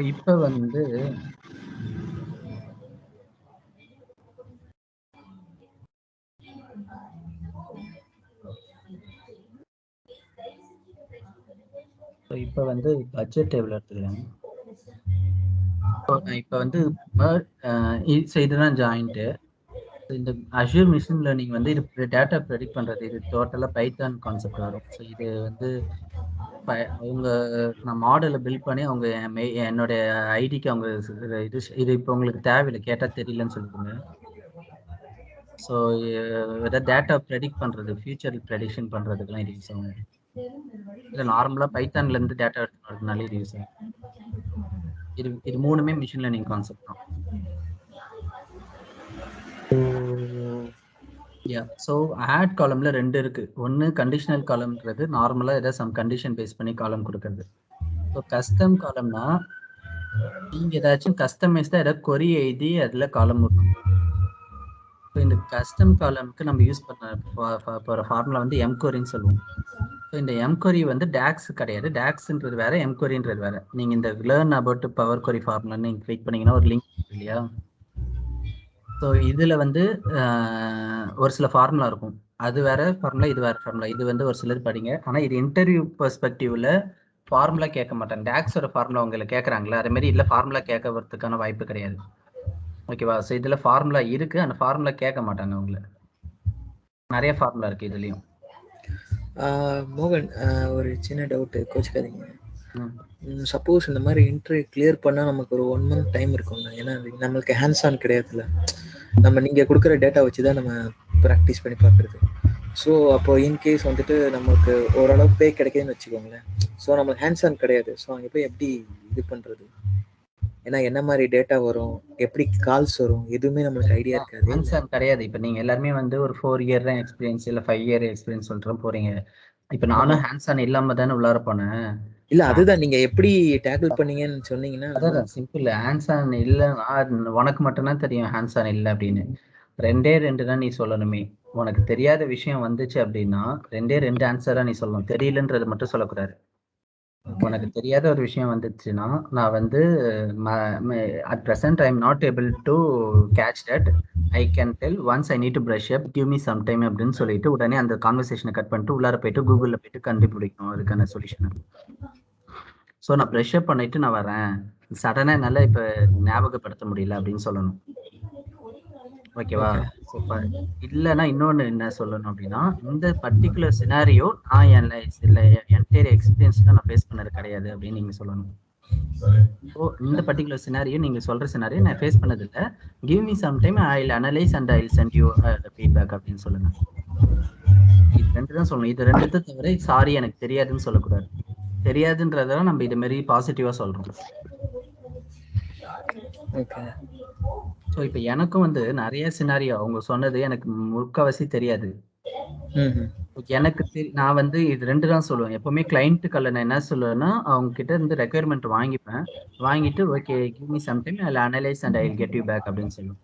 இப்போ வந்து பட்ஜெட் டேபிள் எடுத்துக்கிறேன். நான் இப்போ வந்து இதுதான் ஜாயிண்ட்டு. இந்த அஷ்யூர் மிஷின் லேர்னிங் வந்து இது டேட்டா ப்ரெடிக்ட் பண்ணுறது, இது டோட்டலாக பைத்தான் கான்செப்ட் வரும். ஸோ இது வந்து அவங்க நான் மாடலை பில்ட் பண்ணி அவங்க என்னுடைய ஐடிக்கு அவங்க இது இப்போ உங்களுக்கு தேவையில்லை, கேட்டால் தெரியலன்னு சொல்லிடுங்க. ஸோ ஏதாவது டேட்டா ப்ரெடிக்ட் பண்ணுறது, ஃபியூச்சர் ப்ரெடிக்ஷன் பண்ணுறதுக்கெலாம் இது யூஸ் ஆகும். இல்லை நார்மலாக பைத்தான்லேருந்து டேட்டா எடுத்து வரதுனால இது யூஸ் ஆகும். இது மூணுமே மிஷின் லேர்னிங் கான்செப்ட் தான். ஸோ ஆட் காலம்ல ரெண்டு இருக்கு. ஒன்று கண்டிஷனல் காலம்ன்றது நார்மலாக ஏதாவது சம் கண்டிஷன் பேஸ் பண்ணி காலம் கொடுக்கறது. ஸோ கஸ்டம் காலம்னா நீங்கள் ஏதாச்சும் கஸ்டமைஸ்டாக ஏதாவது கொரி எழுதி அதில் காலம் இருக்கும். ஸோ இந்த கஸ்டம் காலம்க்கு நம்ம யூஸ் பண்ண போகிற ஃபார்முலா வந்து எம்கொரின்னு சொல்லுவோம். ஸோ இந்த எம்கொரி வந்து டேக்ஸ் கிடையாது, டேக்ஸ்ன்றது வேற, எம்கொரின்றது வேற. நீங்கள் இந்த லேர்ன் அபவுட் பவர் கொரி ஃபார்முலான்னு நீங்கள் கிளிக் பண்ணிங்கன்னா ஒரு லிங்க் இல்லையா? ஸோ இதில் வந்து ஒரு சில ஃபார்முலா இருக்கும், அது வேற ஃபார்முலா, இது வேற ஃபார்முலா. இது வந்து ஒரு சிலர் படிங்க, ஆனால் இது இன்டர்வியூ பெர்ஸ்பெக்டிவ்ல ஃபார்முலா கேட்க மாட்டாங்க. டேக்ஸோட ஃபார்முலா உங்களை கேட்குறாங்களா, அதே மாதிரி இல்லை ஃபார்முலா கேட்க வரதுக்கான வாய்ப்பு கிடையாது. ஓகேவா? ஸோ இதில் ஃபார்முலா இருக்கு, அந்த ஃபார்முலா கேட்க மாட்டாங்க அவங்கள. நிறைய ஃபார்முலா இருக்கு இதுலேயும். மோகன், ஒரு சின்ன டவுட்டு, கோச்சிக்காதீங்க. சப்போஸ் இந்த மாதிரி இன்டர்வியூ கிளியர் பண்ணால் நமக்கு ஒரு 1 month டைம் இருக்குங்க. ஏன்னா நம்மளுக்கு ஹேண்ட்ஸ் ஆன் கிடையாதுல்ல, நம்ம நீங்கள் கொடுக்குற டேட்டா வச்சு தான் நம்ம ப்ராக்டிஸ் பண்ணி பார்க்குறது. ஸோ அப்போ இன்கேஸ் வந்துட்டு நமக்கு ஓரளவு பே கிடைக்குதுன்னு வச்சுக்கோங்களேன். ஸோ நம்மளுக்கு ஹேண்ட்ஸ் ஆன் கிடையாது. ஸோ அங்கே போய் எப்படி இது பண்ணுறது? ஏன்னா என்ன மாதிரி டேட்டா வரும், எப்படி கால்ஸ் வரும், எதுவுமே நம்மளுக்கு ஐடியா இருக்காது. ஹேண்ட்ஸ் ஆன் கிடையாது. இப்போ நீங்கள் எல்லாருமே வந்து ஒரு 4 year தான் எக்ஸ்பீரியன்ஸ், இல்லை 5 year எக்ஸ்பீரியன்ஸ் சொல்கிறோம் போகிறீங்க. இப்போ நானும் ஹேண்ட்ஸ் ஆன் இல்லாமல் தானே உள்ளார போனேன். இல்ல அதுதான் நீங்க எப்படி டேக்கிள் பண்ணீங்கன்னு சொன்னீங்கன்னா அதான் சிம்பிள். ஹேண்ட்ஸ் ஆன் இல்லைன்னா உனக்கு மட்டும்தான் தெரியும் ஹேண்ட்ஸ் ஆன் இல்லை அப்படின்னு. 2 தான் நீ சொல்லணுமே. உனக்கு தெரியாத விஷயம் வந்துச்சு அப்படின்னா 2 ஆன்சரா நீ சொல்லணும். தெரியலன்றது மட்டும் சொல்லக்கூடாது. உனக்கு தெரியாத ஒரு விஷயம் வந்துச்சுன்னா நான் வந்து at present I am not able to catch that. I can tell once I need to brush up give me some time அப்படின்னு சொல்லிட்டு உடனே அந்த கான்வர்சேஷனை கட் பண்ணிட்டு உள்ளார போயிட்டு கூகுளில் போயிட்டு கண்டுபிடிக்கணும் அதுக்கான சொல்யூஷன். ஸோ நான் ப்ரஷ் அப் பண்ணிட்டு நான் வரேன், சடனாக என்னால் இப்போ ஞாபகப்படுத்த முடியல அப்படின்னு சொல்லணும். ஓகேவா? இல்லைன்னா இன்னொன்று என்ன சொல்லணும் அப்படின்னா, இந்த பர்டிகுலர் சினாரியோ நான் என்டையர் எக்ஸ்பீரியன்ஸ்ல நான் ஃபேஸ் பண்ணது கிடையாது அப்படின்னு நீங்க சொல்லணும். ஸோ இந்த பர்டிகுலர் சினாரியோ நீங்க சொல்ற சினாரியோ நான் ஃபேஸ் பண்ணது இல்லை. Give me some time I will analyse and I will send you feedback அப்படின்னு சொல்லுங்க. இது 2 தான் சொல்லணும். இது 2 தவிர சாரி எனக்கு தெரியாதுன்னு சொல்லக்கூடாது. தெரியாதுன்றதெல்லாம் நம்ம இது மாதிரி பாசிட்டிவா சொல்றோம். ஸோ இப்போ எனக்கும் வந்து நிறைய சினாரியோ அவங்க சொன்னது எனக்கு முக்கால்வாசி தெரியாது. எனக்கு நான் வந்து இது 2 தான் சொல்லுவேன். எப்பவுமே கிளைண்ட்டுக்கு நான் என்ன சொல்லுவேன்னா அவங்க கிட்ட இருந்து ரெக்யர்மெண்ட் வாங்கிப்பேன். வாங்கிட்டு okay give me some time I will analyse and I will get you back அப்படின்னு சொல்லுவேன்.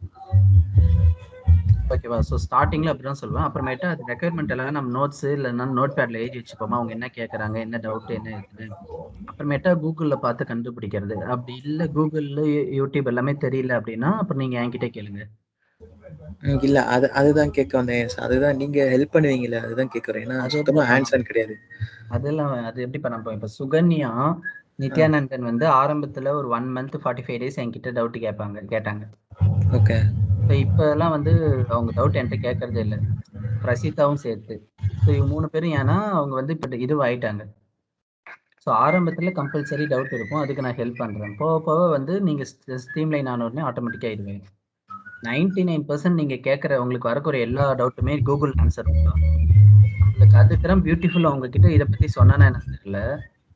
ஓகேவா? ஸோ ஸ்டார்டிங்ல அப்படிதான் சொல்லுவேன். அப்புறமேட்டு அது ரெக்யர்மெண்ட் எல்லாம் நம்ம நோட்ஸ் இல்லைன்னா நோட் பேட்ல எழுதி வச்சுப்போமா, அவங்க என்ன கேட்கறாங்க, என்ன டவுட், என்ன இருக்குன்னு. அப்புறமேட்டா கூகுள்ல பார்த்து கண்டுபிடிக்கிறது. அப்படி இல்லை கூகுள்ல யூடியூப் எல்லாமே தெரியல அப்படின்னா அப்புறம் நீங்க என்கிட்ட கேளுங்க. இல்ல அதுதான் கேட்க வந்தேன். அதுதான் நீங்க ஹெல்ப் பண்ணுவீங்கல்ல அதுதான் கேட்கறேன். ஏன்னா சுத்தமா ஹேண்ட்ஸ் ஆன் கிடையாது. அதெல்லாம் அது எப்படி பண்ண போறோம்? இப்ப சுகன்யா நித்யானந்தன் வந்து ஆரம்பத்துல ஒரு 1 month 45 days என்கிட்ட டவுட் கேட்டாங்க. ஓகே. இப்ப எல்லாம் வந்து அவங்க டவுட் என்கிட்ட கேட்கறதே இல்லை, பிரசிதாவும் சேர்த்து. ஸோ இவங்க 3 பேரும் ஏன்னா அவங்க வந்து இப்ப இதுவாயிட்டாங்க. ஸோ ஆரம்பத்துல கம்பல்சரி டவுட் இருக்கும், அதுக்கு நான் ஹெல்ப் பண்றேன். போக போக வந்து நீங்க ஸ்ட்ரீம்லைன் ஆன உடனே ஆட்டோமேட்டிக்கா ஆயிடுவேன். 99% நீங்க கேட்கற உங்களுக்கு வரக்கூடிய எல்லா டவுட்டுமே கூகுள் ஆன்சர் இருக்கும். உங்களுக்கு அதுக்கெல்லாம் பியூட்டிஃபுல் அவங்க கிட்ட இதை பத்தி சொன்னா எனக்கு தெரியல.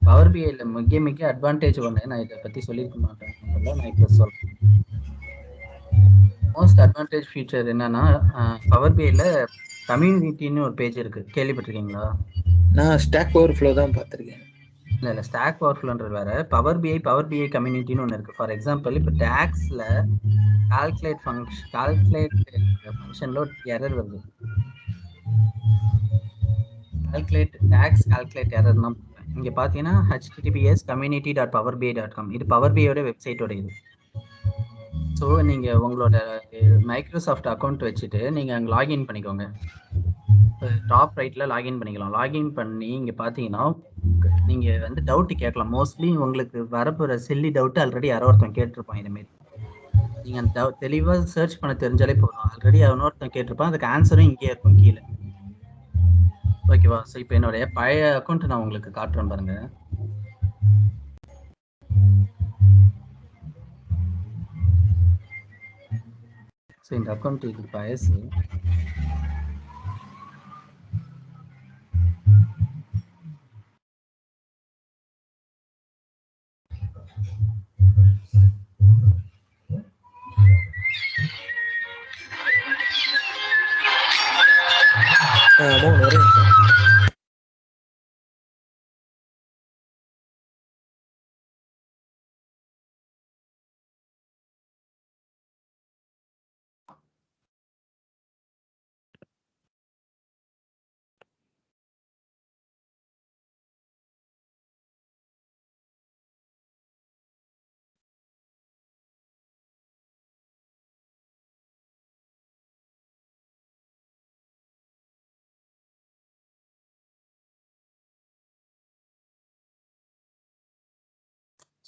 பவர் பிஐல மிக அட்வான்டேஜ் ஒன்று நான் இதை பத்தி சொல்லியிருக்க மாட்டேன். நான் இப்போ சொல்றேன். மோஸ்ட் அட்வான்டேஜ் ஃபீச்சர் என்னன்னா பவர் பிஐல கம்யூனிட்டின்னு ஒரு பேஜ் இருக்கு, கேள்விப்பட்டிருக்கீங்களா? நான் ஸ்டாக் ஓவர்ஃப்ளோ தான் பார்த்துருக்கேன். இல்லை ஸ்டாக் ஓவர்ஃப்ளோன்றது வேற. பவர் பிஐ கம்யூனிட்டின்னு ஒன்று இருக்கு. ஃபார் எக்ஸாம்பிள் இப்போ டேக்ஸ்ல கால்குலேட் ஃபங்க்ஷன்ல ஒரு எரர் வருது. கால்குலேட் எரர்னா இங்க பாத்தீங்கன்னா https://community.powerbi.com இது பவர் பிஐயோட வெப்சைட்டோட இது. ஸோ நீங்க உங்களோட மைக்ரோசாஃப்ட் அக்கௌண்ட் வச்சுட்டு நீங்க அங்கே லாகின் பண்ணிக்கோங்க. டாப் ரைட்ல லாகின் பண்ணிக்கலாம். லாகின் பண்ணி இங்க பாத்தீங்கன்னா நீங்க வந்து டவுட் கேட்கலாம். மோஸ்ட்லி உங்களுக்கு வரப்போற சில்லி டவுட் ஆல்ரெடி யாரோ ஒருத்தன் கேட்டிருப்பான். இது மாதிரி நீங்க அந்த தெளிவா சர்ச் பண்ண தெரிஞ்சாலே போதும். ஆல்ரெடி இன்னொருத்தன் கேட்டிருப்பான், அதுக்கு ஆன்சரும் இங்கே இருக்கும் கீழே. ஓகேவா? ஸோ இப்போ என்னுடைய பழைய அக்கௌண்ட் நான் உங்களுக்கு காட்டுறேன் பாருங்க. ஸோ இந்த அக்கௌண்ட் இது பழசு.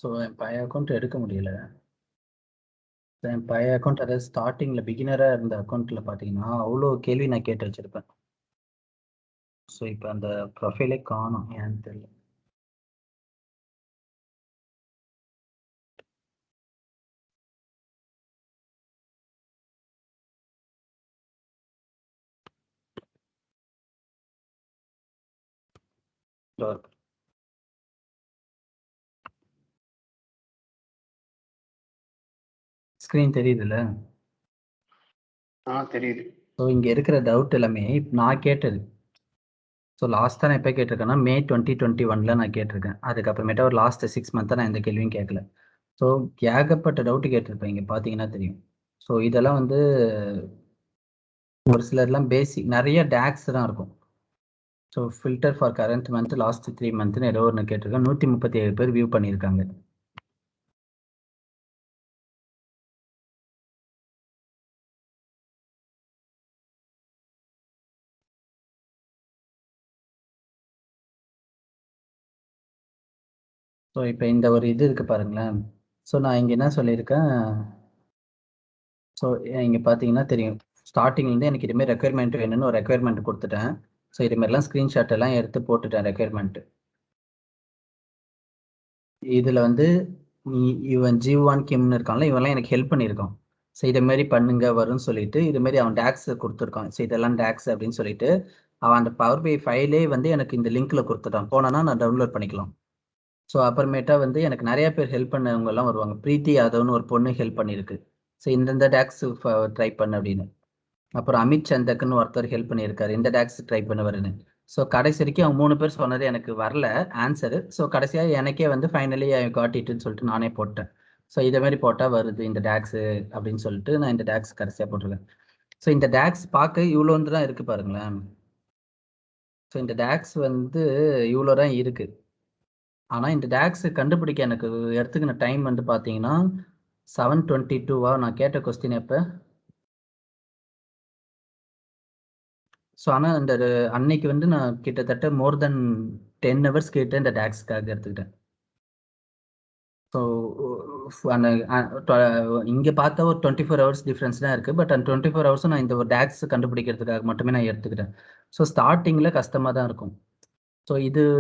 ஸோ என் பழைய அக்கௌண்ட் எடுக்க முடியல. என் பழைய அக்கௌண்ட் அதாவது ஸ்டார்டிங்கில் பிகினராக இருந்த அக்கௌண்ட்டில் பார்த்தீங்கன்னா அவ்வளோ கேள்வி நான் கேட்டு வச்சுருப்பேன். ஸோ இப்போ அந்த ப்ரொஃபைலே காணும், ஏன்னு தெரியல. ஸ்க்ரீன் தெரியுதுல்ல? தெரியுது. ஸோ இங்கே இருக்கிற டவுட் எல்லாமே நான் கேட்டது. ஸோ லாஸ்ட்டாக நான் எப்போ கேட்டிருக்கேன்னா மே 2021 நான் கேட்டிருக்கேன். அதுக்கப்புறமேட்டா ஒரு லாஸ்ட் 6 மந்த்தாக நான் எந்த கேள்வியும் கேட்கல. ஸோ ஏகப்பட்ட டவுட்டு கேட்டிருப்பேன், இங்கே பார்த்தீங்கன்னா தெரியும். ஸோ இதெல்லாம் வந்து ஒரு சிலர்லாம் பேசிக் நிறைய டேக்ஸ் தான் இருக்கும். So filter for current month last 3 மந்த்னு ஏதோ ஒன்று கேட்டிருக்கேன். 137 பேர் வியூ பண்ணியிருக்காங்க. ஸோ இப்போ இந்த ஒரு இது இருக்கு பாருங்களேன். ஸோ நான் இங்கே என்ன சொல்லியிருக்கேன், ஸோ இங்கே பார்த்தீங்கன்னா தெரியும், ஸ்டார்டிங்லேருந்து எனக்கு இதுமாரி ரெக்குயர்மெண்ட் வேணும்னு ஒரு ரெக்குயர்மெண்ட் கொடுத்துட்டேன். ஸோ இதுமாரிலாம் ஸ்க்ரீன்ஷாட் எல்லாம் எடுத்து போட்டுட்டேன் ரெக்குயர்மெண்ட். இதில் வந்து இவன் ஜீவான் கிம்னு இருக்கான்ல, இவெல்லாம் எனக்கு ஹெல்ப் பண்ணியிருக்கான். ஸோ இதேமாரி பண்ணுங்க வரும்னு சொல்லிட்டு இதுமாரி அவன் டேக்ஸ் கொடுத்துருக்கான். ஸோ இதெல்லாம் டேக்ஸ் அப்படின்னு சொல்லிட்டு அவன் அந்த பவர் பை ஃபைலே வந்து எனக்கு இந்த லிங்க்ல கொடுத்துட்டான். போனேன்னா நான் டவுன்லோட் பண்ணிக்கலாம். ஸோ அப்புறமேட்டா வந்து எனக்கு நிறைய பேர் ஹெல்ப் பண்ணவங்க எல்லாம் வருவாங்க. பிரீத்தி யாதவ்னு ஒரு பொண்ணு ஹெல்ப் பண்ணியிருக்கு. ஸோ இந்த டேக்ஸ் ட்ரை பண்ணு அப்படின்னு. அப்புறம் அமித் சந்தக்குன்னு ஒருத்தர் ஹெல்ப் பண்ணியிருக்காரு, இந்த டேக்ஸ் ட்ரை பண்ண வருன்னு. ஸோ கடைசி வரைக்கும் அவங்க 3 பேர் சொன்னது எனக்கு வரல ஆன்சரு. ஸோ கடைசியாக எனக்கே வந்து ஃபைனலி ஐ காட் இட்டுன்னு சொல்லிட்டு நானே போட்டேன். ஸோ இதே மாதிரி போட்டால் வருது இந்த டேக்ஸு அப்படின்னு சொல்லிட்டு நான் இந்த டேக்ஸ் கடைசியாக போட்டிருக்கேன். ஸோ இந்த டேக்ஸ் பார்க்க இவ்வளோ வந்து தான் இருக்குது பாருங்களேன். ஸோ இந்த டேக்ஸ் வந்து இவ்வளோ தான் இருக்குது. ஆனால் இந்த டேக்ஸ் கண்டுபிடிக்க எனக்கு எடுத்துக்கின டைம் வந்து பார்த்தீங்கன்னா 7:22 நான் கேட்ட கொஸ்டின் எப்போ. ஸோ ஆனால் அந்த அன்னைக்கு வந்து நான் கிட்டத்தட்ட மோர் தென் 10 ஹவர்ஸ் கேட்டு இந்த டேக்ஸ்க்காக எடுத்துக்கிட்டேன். ஸோ அந்த இங்கே பார்த்தா ஒரு 24 ஹவர்ஸ் டிஃப்ரென்ஸ் தான் இருக்குது. பட் அந்த 24 ஹவர்ஸும் நான் இந்த ஒரு டேக்ஸ் கண்டுபிடிக்கிறதுக்காக மட்டுமே நான் எடுத்துக்கிட்டேன். ஸோ ஸ்டார்டிங்கில் கஷ்டமாக தான் இருக்கும். ஸோ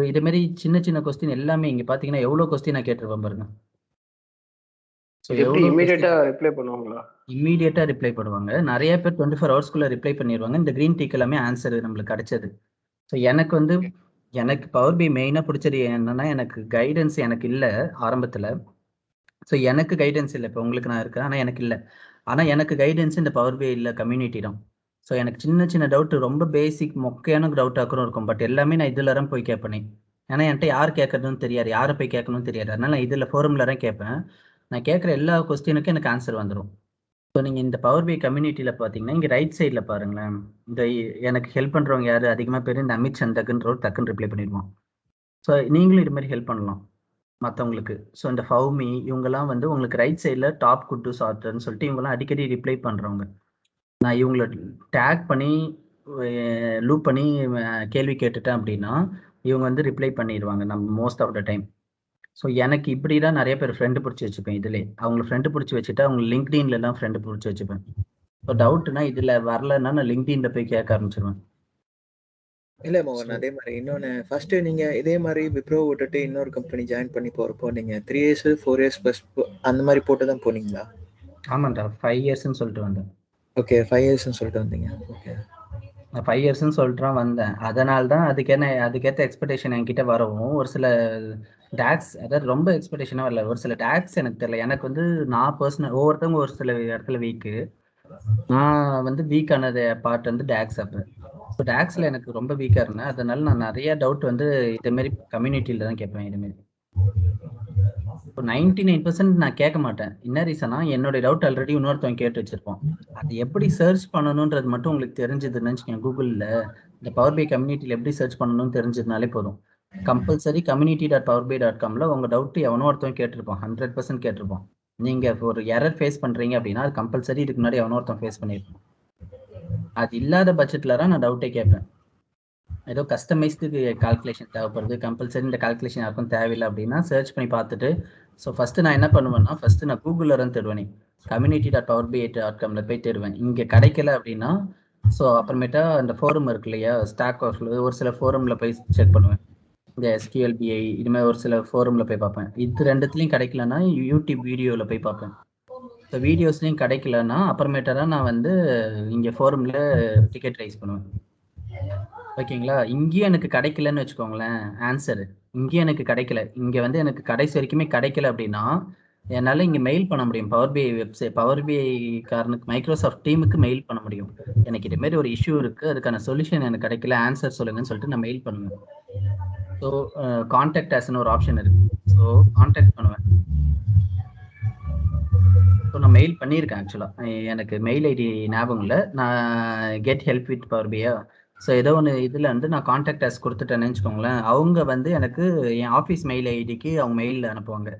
இதுமாரி சின்ன சின்ன கொஸ்டின் எல்லாமே இங்கே பார்த்தீங்கன்னா எவ்வளோ கொஸ்டின் நான் கேட்டிருப்பேன் பாருங்க. ஸோ எப்படி இமீடியட்டா ரிப்ளை பண்ணுவாங்களா? இம்மீடியட்டா ரிப்ளை பண்ணுவாங்க. நிறைய பேர் 24 ஹவர்ஸ்க்குள்ள ரிப்ளை பண்ணிடுவாங்க. இந்த கிரீன் டீக்கு எல்லாமே ஆன்சர் நம்மளுக்கு கிடைச்சது. ஸோ எனக்கு வந்து எனக்கு பவர் பி மெயினாக பிடிச்சது என்னன்னா, எனக்கு கைடன்ஸ் எனக்கு இல்லை ஆரம்பத்தில். ஸோ எனக்கு கைடன்ஸ் இல்லை. இப்போ உங்களுக்கு நான் இருக்கேன், ஆனால் எனக்கு இல்லை. ஆனால் எனக்கு கைடன்ஸ் இந்த பவர் பி இல்லை கம்யூனிட்டி தான். ஸோ எனக்கு சின்ன சின்ன டவுட், ரொம்ப பேசிக் மொக்கையான டவுட்டாக கூட இருக்கும். பட் எல்லாமே நான் இதில் தான் போய் கேட்பேனே. ஏன்னா என்கிட்ட யார் கேட்கறதுன்னு தெரியாது, யாரை போய் கேட்கணும்னு தெரியாது. அதனால நான் இதில் ஃபோரமில் தான் கேட்பேன். நான் கேட்குற எல்லா கொஸ்டினுக்கும் எனக்கு ஆன்சர் வந்துடும். ஸோ நீங்கள் இந்த பவர் பி கம்யூனிட்டியில் பார்த்தீங்கன்னா இங்கே ரைட் சைடில் பாருங்களேன், இந்த எனக்கு ஹெல்ப் பண்ணுறவங்க யார் அதிகமாக பேர் இந்த அமித் சந்தக்குன்றவர் டக்குன்னு ரிப்ளை பண்ணிடுவான். ஸோ நீங்களும் இது மாதிரி ஹெல்ப் பண்ணலாம் மற்றவங்களுக்கு. ஸோ இந்த ஃபவுமி இவங்கெல்லாம் வந்து உங்களுக்கு ரைட் சைடில் டாப் குட்டு சார்ட்டர்னு சொல்லிட்டு இவங்கெல்லாம் அடிக்கடி ரிப்ளை பண்ணுறவங்க. நான் இவங்கள டேக் பண்ணி லூப் பண்ணி கேள்வி கேட்டுட்டேன் அப்படின்னா இவங்க வந்து ரிப்ளை பண்ணிடுவாங்க நம்ம most of the time. So எனக்கு இப்படி தான் நிறைய பேர் ஃப்ரெண்டு பிடிச்சி வச்சுப்பேன். இதிலே அவங்களை ஃப்ரெண்டு பிடிச்சி வச்சுட்டு அவங்க லிங்க்டின்லாம் ஃப்ரெண்டு பிடிச்சி வச்சுப்பேன். இப்போ டவுட்னா இதில் வரலன்னா நான் லிங்க்டின்ல போய் கேட்க ஆரம்பிச்சிருவேன். இல்ல மோகன், அதே மாதிரி இன்னொன்னு ஃபர்ஸ்ட் நீங்க இதே மாதிரி விப்ரோ விட்டுட்டு இன்னொரு கம்பெனி ஜாயின் பண்ணி போறப்போ நீங்க 3 இயர்ஸ் 4 இயர்ஸ் ப்ளஸ் அந்த மாதிரி போட்டு தான் போனீங்களா? ஆமாண்டா, 5 இயர்ஸ்ன்னு சொல்லிட்டு வந்தேன். ஓகே, 5 இயர்ஸ்ன்னு சொல்லிட்டு வந்தீங்க. ஓகே, நான் 5 இயர்ஸ்ன்னு சொல்லிட்டு வந்தேன். அதனால தான் அதுக்கேற்ற எக்ஸ்பெக்டேஷன் என்கிட்ட வரவும் ஒரு சில டேக்ஸ், அதாவது ரொம்ப எக்ஸ்பெக்டேஷனாக வரல, ஒரு சில டேக்ஸ் எனக்கு தெரியல. எனக்கு வந்து நான் பர்சனல் ஒவ்வொருத்தவங்க ஒரு சில இடத்துல வீக்கு, நான் வந்து வீக்கானது பார்ட் வந்து டேக்ஸ். அப்போ ஸோ டேக்ஸில் எனக்கு ரொம்ப வீக்காக இருந்தேன். அதனால நான் நிறைய டவுட் வந்து இதேமாரி கம்யூனிட்டியில் தான் கேட்பேன். இதுமாரி இப்போ 99% நான் கேட்க மாட்டேன். என்ன ரீசனா, என்னுடைய டவுட் ஆல்ரெடி இன்னொருத்தவங்க கேட்டு வச்சிருப்போம். அது எப்படி சர்ச் பண்ணணுன்றது மட்டும் உங்களுக்கு தெரிஞ்சதுன்னு வச்சுக்கோங்க. கூகுளில் இந்த பவர் பி கம்யூனிட்டியில் எப்படி சர்ச் பண்ணணும்னு தெரிஞ்சதுனாலே போதும். கம்பல்சரி community.powerbi.comல உங்கள் டவுட்டு எவனோ ஒருத்தவங்க கேட்டிருப்போம், 100% கேட்டிருப்போம். நீங்கள் ஒரு எரர் ஃபேஸ் பண்ணுறீங்க அப்படின்னா அது கம்பல்சரி இதுக்கு முன்னாடி எவனோ ஒருத்தவங்க ஃபேஸ் பண்ணியிருப்போம். அது இல்லாத பட்சத்தில் தான் நான் டவுட்டே கேட்பேன். ஏதோ கஸ்டமைஸ்டு கால்குலேஷன் தேவைப்படுது, கம்பல்சரி இந்த கால்குலேஷன் யாருக்கும் தேவையில்லை அப்படின்னா சர்ச் பண்ணி பார்த்துட்டு, ஸோ ஃபஸ்ட்டு நான் என்ன பண்ணுவேன்னா, ஃபஸ்ட்டு நான் கூகுளில் தான் தேடுவேனே, community.powerbi.comல போய் தேடுவேன். இங்கே கிடைக்கல அப்படின்னா ஸோ அப்புறமேட்டா அந்த ஃபோரம் இருக்கு இல்லையா, ஸ்டாக் ஓவர்ஃப்ளோ, ஒரு சில ஃபோரமில் போய் செக் பண்ணுவேன். இந்த SQLBI இதுமாதிரி ஒரு சில ஃபோரமில் போய் பார்ப்பேன். இது ரெண்டுத்துலையும் கிடைக்கலன்னா யூடியூப் வீடியோவில் போய் பார்ப்பேன். ஸோ வீடியோஸ்லையும் கிடைக்கலன்னா அப்புறமேட்டா தான் நான் வந்து இங்கே ஃபோரமில் டிக்கெட் ரைஸ் பண்ணுவேன். ஓகேங்களா? இங்கேயும் எனக்கு கிடைக்கலன்னு வச்சுக்கோங்களேன், ஆன்சரு இங்கேயும் எனக்கு கிடைக்கல, இங்கே வந்து எனக்கு கடைசி வரைக்குமே கிடைக்கல அப்படின்னா என்னால் இங்கே மெயில் பண்ண முடியும். பவர் பிஐ வெப்சைட், பவர் பிஐ காரனுக்கு மைக்ரோசாஃப்ட் டீமுக்கு மெயில் பண்ண முடியும். எனக்கு இது மாதிரி ஒரு இஷ்யூ இருக்குது, அதுக்கான சொல்யூஷன் எனக்கு கிடைக்கல, ஆன்சர் சொல்லுங்கன்னு சொல்லிட்டு நான் மெயில் பண்ணுவேன். ஸோ கான்டாக்ட் ஆஸ்ன்னு ஒரு ஆப்ஷன் இருக்கு. ஸோ கான்டாக்ட் பண்ணுவேன். ஸோ நான் மெயில் பண்ணியிருக்கேன். ஆக்சுவலாக எனக்கு மெயில் ஐடி ஞாபகம் இல்லை. நான் get help with Power BI. So ஏதோ ஒன்று இதில் வந்து நான் கான்டாக்ட் ஆஸ் கொடுத்துட்டேன்னு வச்சுக்கோங்களேன். அவங்க வந்து எனக்கு என் ஆஃபீஸ் மெயில் ஐடிக்கு அவங்க மெயிலில் அனுப்புவாங்க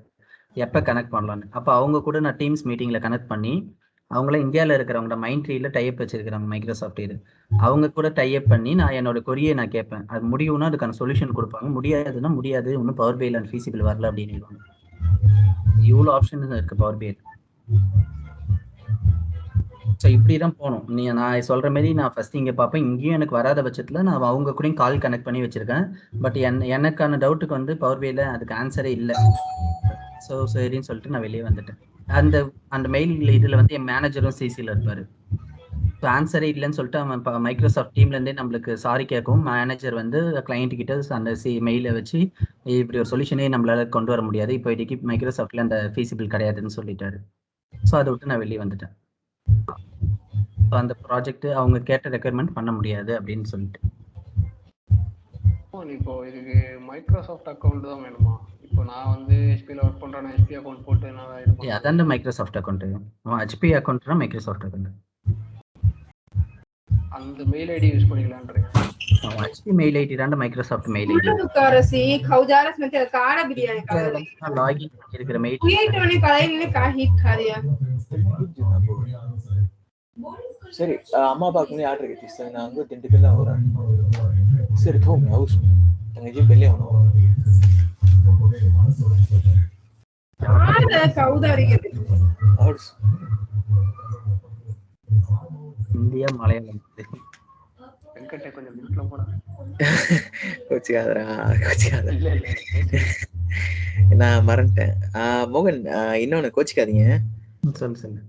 எப்போ கனெக்ட் பண்ணலான்னு. அப்போ அவங்க கூட நான் டீம்ஸ் மீட்டிங்கில் கனெக்ட் பண்ணி, அவங்களாம் இந்தியாவில் இருக்கிறவங்க மைண்ட்ரியில் டைப் வச்சிருக்கிறாங்க மைக்ரோசாஃப்ட் இது, அவங்க கூட டைப் பண்ணி நான் என்னோட கொரியை நான் கேட்பேன். அது முடியும்னா அதுக்கான சொல்யூஷன் கொடுப்பாங்க, முடியாதுன்னா முடியாது, இன்னும் பவர் பிஐல ஃபீஸிபிள் வரல அப்படின்னு. இவ்வளோ ஆப்ஷன் இருக்குது பவர் பிஐ. ஸோ இப்படி தான் போகணும். நான் சொல்கிற மாதிரி நான் ஃபஸ்ட் இங்கே பார்ப்பேன். இங்கேயும் எனக்கு வராத பட்சத்தில் நான் அவங்க கூடயும் கால் கனெக்ட் பண்ணி வச்சுருக்கேன். பட் எனக்கான டவுட்டுக்கு வந்து பவர் பிஐல அதுக்கு ஆன்சரே இல்லை. ஸோ சரின்னு சொல்லிட்டு நான் வெளியே வந்துட்டேன். அந்த மெயில் இதில் வந்து என் மேனேஜரும் சிசியில் இருப்பார். ஸோ ஆன்சரே இல்லைன்னு சொல்லிட்டு அவன் இப்போ மைக்ரோசாஃப்ட் டீம்லேருந்தே நம்மளுக்கு சாரி கேட்கவும், மேனேஜர் வந்து கிளைண்ட் கிட்ட அந்த மெயிலை வச்சு இப்படி ஒரு சொல்யூஷனே நம்மளால கொண்டு வர முடியாது, இப்போதைக்கு மைக்ரோசாஃப்ட்ல அந்த ஃபீஸிபிள் கிடையாதுன்னு சொல்லிட்டாரு. ஸோ அதை விட்டு நான் வெளியே வந்துட்டேன். ஸோ அந்த ப்ராஜெக்ட் அவங்க கேட்ட ரெக்யர்மெண்ட் பண்ண முடியாது அப்படின்னு சொல்லிட்டு. இப்போ இதுக்கு மைக்ரோசாஃப்ட் அக்கௌண்ட் தான் வேணுமா? இப்போ நான் வந்து ஹெச்பியில் ஒர்க் பண்ணுறேன், ஹெச்பி அக்கௌண்ட் போட்டு நான் அதான் மைக்ரோசாஃப்ட் அக்கௌண்ட். ஹெச்பி அக்கௌண்ட் தான் மைக்ரோசாஃப்ட் அக்கௌண்ட். அந்த மெயில் ஐடி யூஸ் பண்ணிக்கலான்றீங்க? ஹெச்பி மெயில் ஐடி தான் மைக்ரோசாஃப்ட் மெயில் ஐடி. कारसी खौजारस में तेरा काड़ा बिरयानी खा रहे நான் லாகின் பண்ணிருக்கிற மெயில் ये टोने कढ़ाई में का हिट खा रहा சரி அம்மா பாக்கும்போது ஆர்டர் கேட்டிஸ் நான் அங்க திண்டுக்கல்ல வரேன். சரி தோ मैं उस तंगे पहले होना ஆட கௌதாரி और இந்தியா மலையாளம் வெங்கட்டே கொஞ்சம் மியூட்ல போடா. கோச்சிக்காதடா கோச்சிக்காத. இல்ல இல்ல நான் மறந்துட்டேன். மோகன் இன்னொன்னு கோச்சிக்காதீங்க. சொல்லு.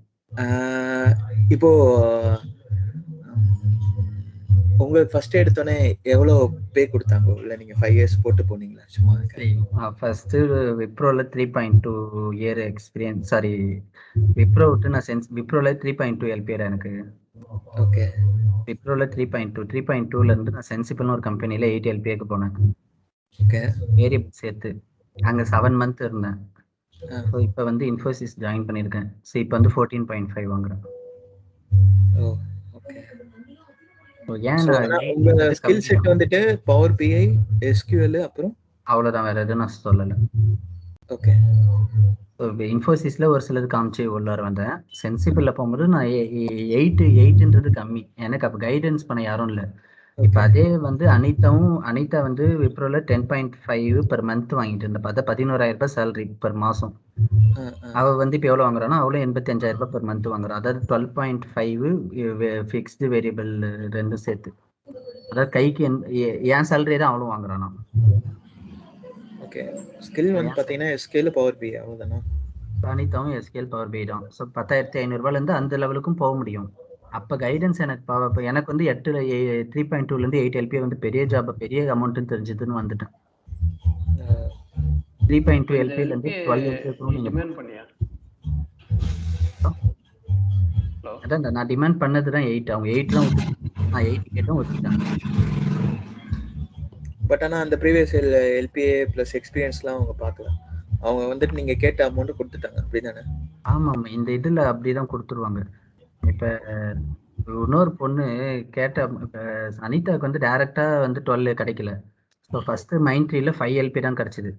இப்போ உங்களுக்கு ஃபர்ஸ்ட் எடுத்தோடனே எவ்வளோ பே கொடுத்தாங்க? இல்லை நீங்கள் 5 years போட்டு போனீங்களா? சும்மா ஃபர்ஸ்ட் விப்ரோல 3.2 இயர் எக்ஸ்பீரியன்ஸ். சாரி, விப்ரோ விட்டு நான் விப்ரோல 3.2 எல்பிஆர் எனக்கு. ஓகே. விப்ரோல 3.2ல இருந்து நான் சென்சிபிள்னு ஒரு கம்பெனியில் 8 எல்பிஏக்கு போனேன். ஓகே. வேரியபிள் சேர்த்து அங்கே 7 month இருந்தேன். ஸோ இப்போ வந்து இன்ஃபோசிஸ் ஜாயின் பண்ணியிருக்கேன். ஸோ இப்போ வந்து 14.5 வாங்குறேன். ஓ ஓகே. ஸோ ஏன் உங்க ஸ்கில் செட் வந்துட்டு பவர் பிஐ, எஸ்கியூஎல், அப்புறம் அவ்வளோதான், வேறு எதுவும் நான் சொல்லலை. ஓகே. ஸோ இப்போ இன்ஃபோசிஸில் ஒரு சிலது காமிச்சு உள்ளார வந்தேன். சென்சிபிளில் போகும்போது நான் 8ன்றது கம்மி, எனக்கு அப்போ கைடன்ஸ் பண்ண யாரும் இல்லை. இப்போ அதே வந்து அனிதா வந்து விப்ரோல 10.5 per month வாங்கிட்டு இருந்த பார்த்தா 11,000 ரூபாய் சேலரி per மாதம். அவள் வந்து இப்போ எவ்வளோ வாங்குறான்னா அவளும் 85,000 ரூபாய் per month வாங்குறான். அதாவது 12.5 ஃபிக்ஸ்டு வேரியபிள் ரெண்டும் சேர்த்து. அதாவது கைக்கு என் சேலரி தான் அவளும் வாங்குறானா. ஓகே. ஸ்கில் வந்து பார்த்தீங்கன்னா எஸ்கேல் பவர் பிஐ அவ்வளோதானா? அனிதாவும் எஸ்கேல் பவர் பிஐ தான். ஸோ 10,500 அந்த லெவலுக்கும் போக முடியும். அப்போ கைடன்ஸ் எனக்கு எனக்கு வந்து 3.2லேருந்து 8 எல்பிஏ வந்து பெரிய ஜாப், பெரிய அமௌண்ட்டுன்னு தெரிஞ்சதுன்னு வந்துட்டேன். 3.2 எல்பிஏலேருந்து 12 எல்பிஏக்கும் நீங்கள் பண்ணியா? அதான் நான் டிமாண்ட் பண்ணது தான் 8. அவங்க 8 தான் நான் 8 கேட்டும் ஒத்துக்கிட்டாங்க. பட் ஆனால் அந்த ப்ரீவியஸ் எல்பிஏ ப்ளஸ் எக்ஸ்பீரியன்ஸ்லாம் அவங்க பார்க்கல. அவங்க வந்துட்டு நீங்கள் கேட்ட அமௌண்ட்டு கொடுத்துட்டாங்க, அப்படி தானே? ஆமாம், இந்த இதில் அப்படி தான் கொடுத்துருவாங்க. இப்போ இன்னொரு பொண்ணு கேட்ட, இப்போ அனிதாவுக்கு வந்து டேரெக்டாக வந்து 12 கிடைக்கல. ஸோ ஃபஸ்ட்டு மைண்ட்ரியில் 5 எல்பி தான் கிடச்சிது.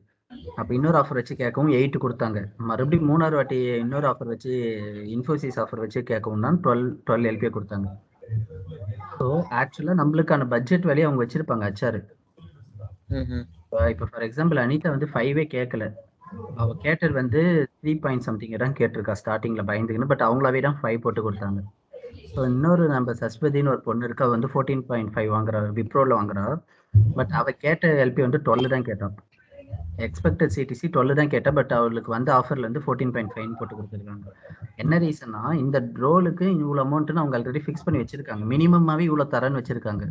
அப்போ இன்னொரு ஆஃபர் வச்சு கேட்கவும் 8 கொடுத்தாங்க. மறுபடியும் 3ஆவது வாட்டி இன்னொரு ஆஃபர் வச்சு, இன்ஃபோசிஸ் ஆஃபர் வச்சு கேட்கவும் தான் 12 எல்பியை கொடுத்தாங்க. ஸோ ஆக்சுவலாக நம்மளுக்கான பட்ஜெட் வேலையை அவங்க வச்சுருப்பாங்க ஹெச்ஆர். இப்போ ஃபார் எக்ஸாம்பிள் அனிதா வந்து 5 கேட்கல, அவள் கேட்டது வந்து 3.something தான் கேட்டிருக்கா ஸ்டார்டிங்கில் பயந்துக்குன்னு. பட் அவங்களாவே தான் 5 போட்டு கொடுத்தாங்க. ஸோ இன்னொரு நம்ம சஸ்வதின்னு ஒரு பொண்ணு இருக்கா, வந்து 14.5 வாங்குறா, விப்ரோவில் வாங்குறா. பட் அவள் கேட்ட எல்பி வந்து 12 தான் கேட்டான். எக்ஸ்பெக்டட் சிடிசி 12 தான் கேட்டா. பட் அவளுக்கு வந்து ஆஃபர்ல இருந்து 14.5 போட்டு கொடுத்துருக்காங்க. என்ன ரீசன்னா, இந்த ரோலுக்கு இவ்வளோ அமௌண்ட்னு அவங்க ஆல்ரெடி ஃபிக்ஸ் பண்ணி வச்சிருக்காங்க. மினிமமாவே இவ்வளோ தரன்னு வச்சிருக்காங்க.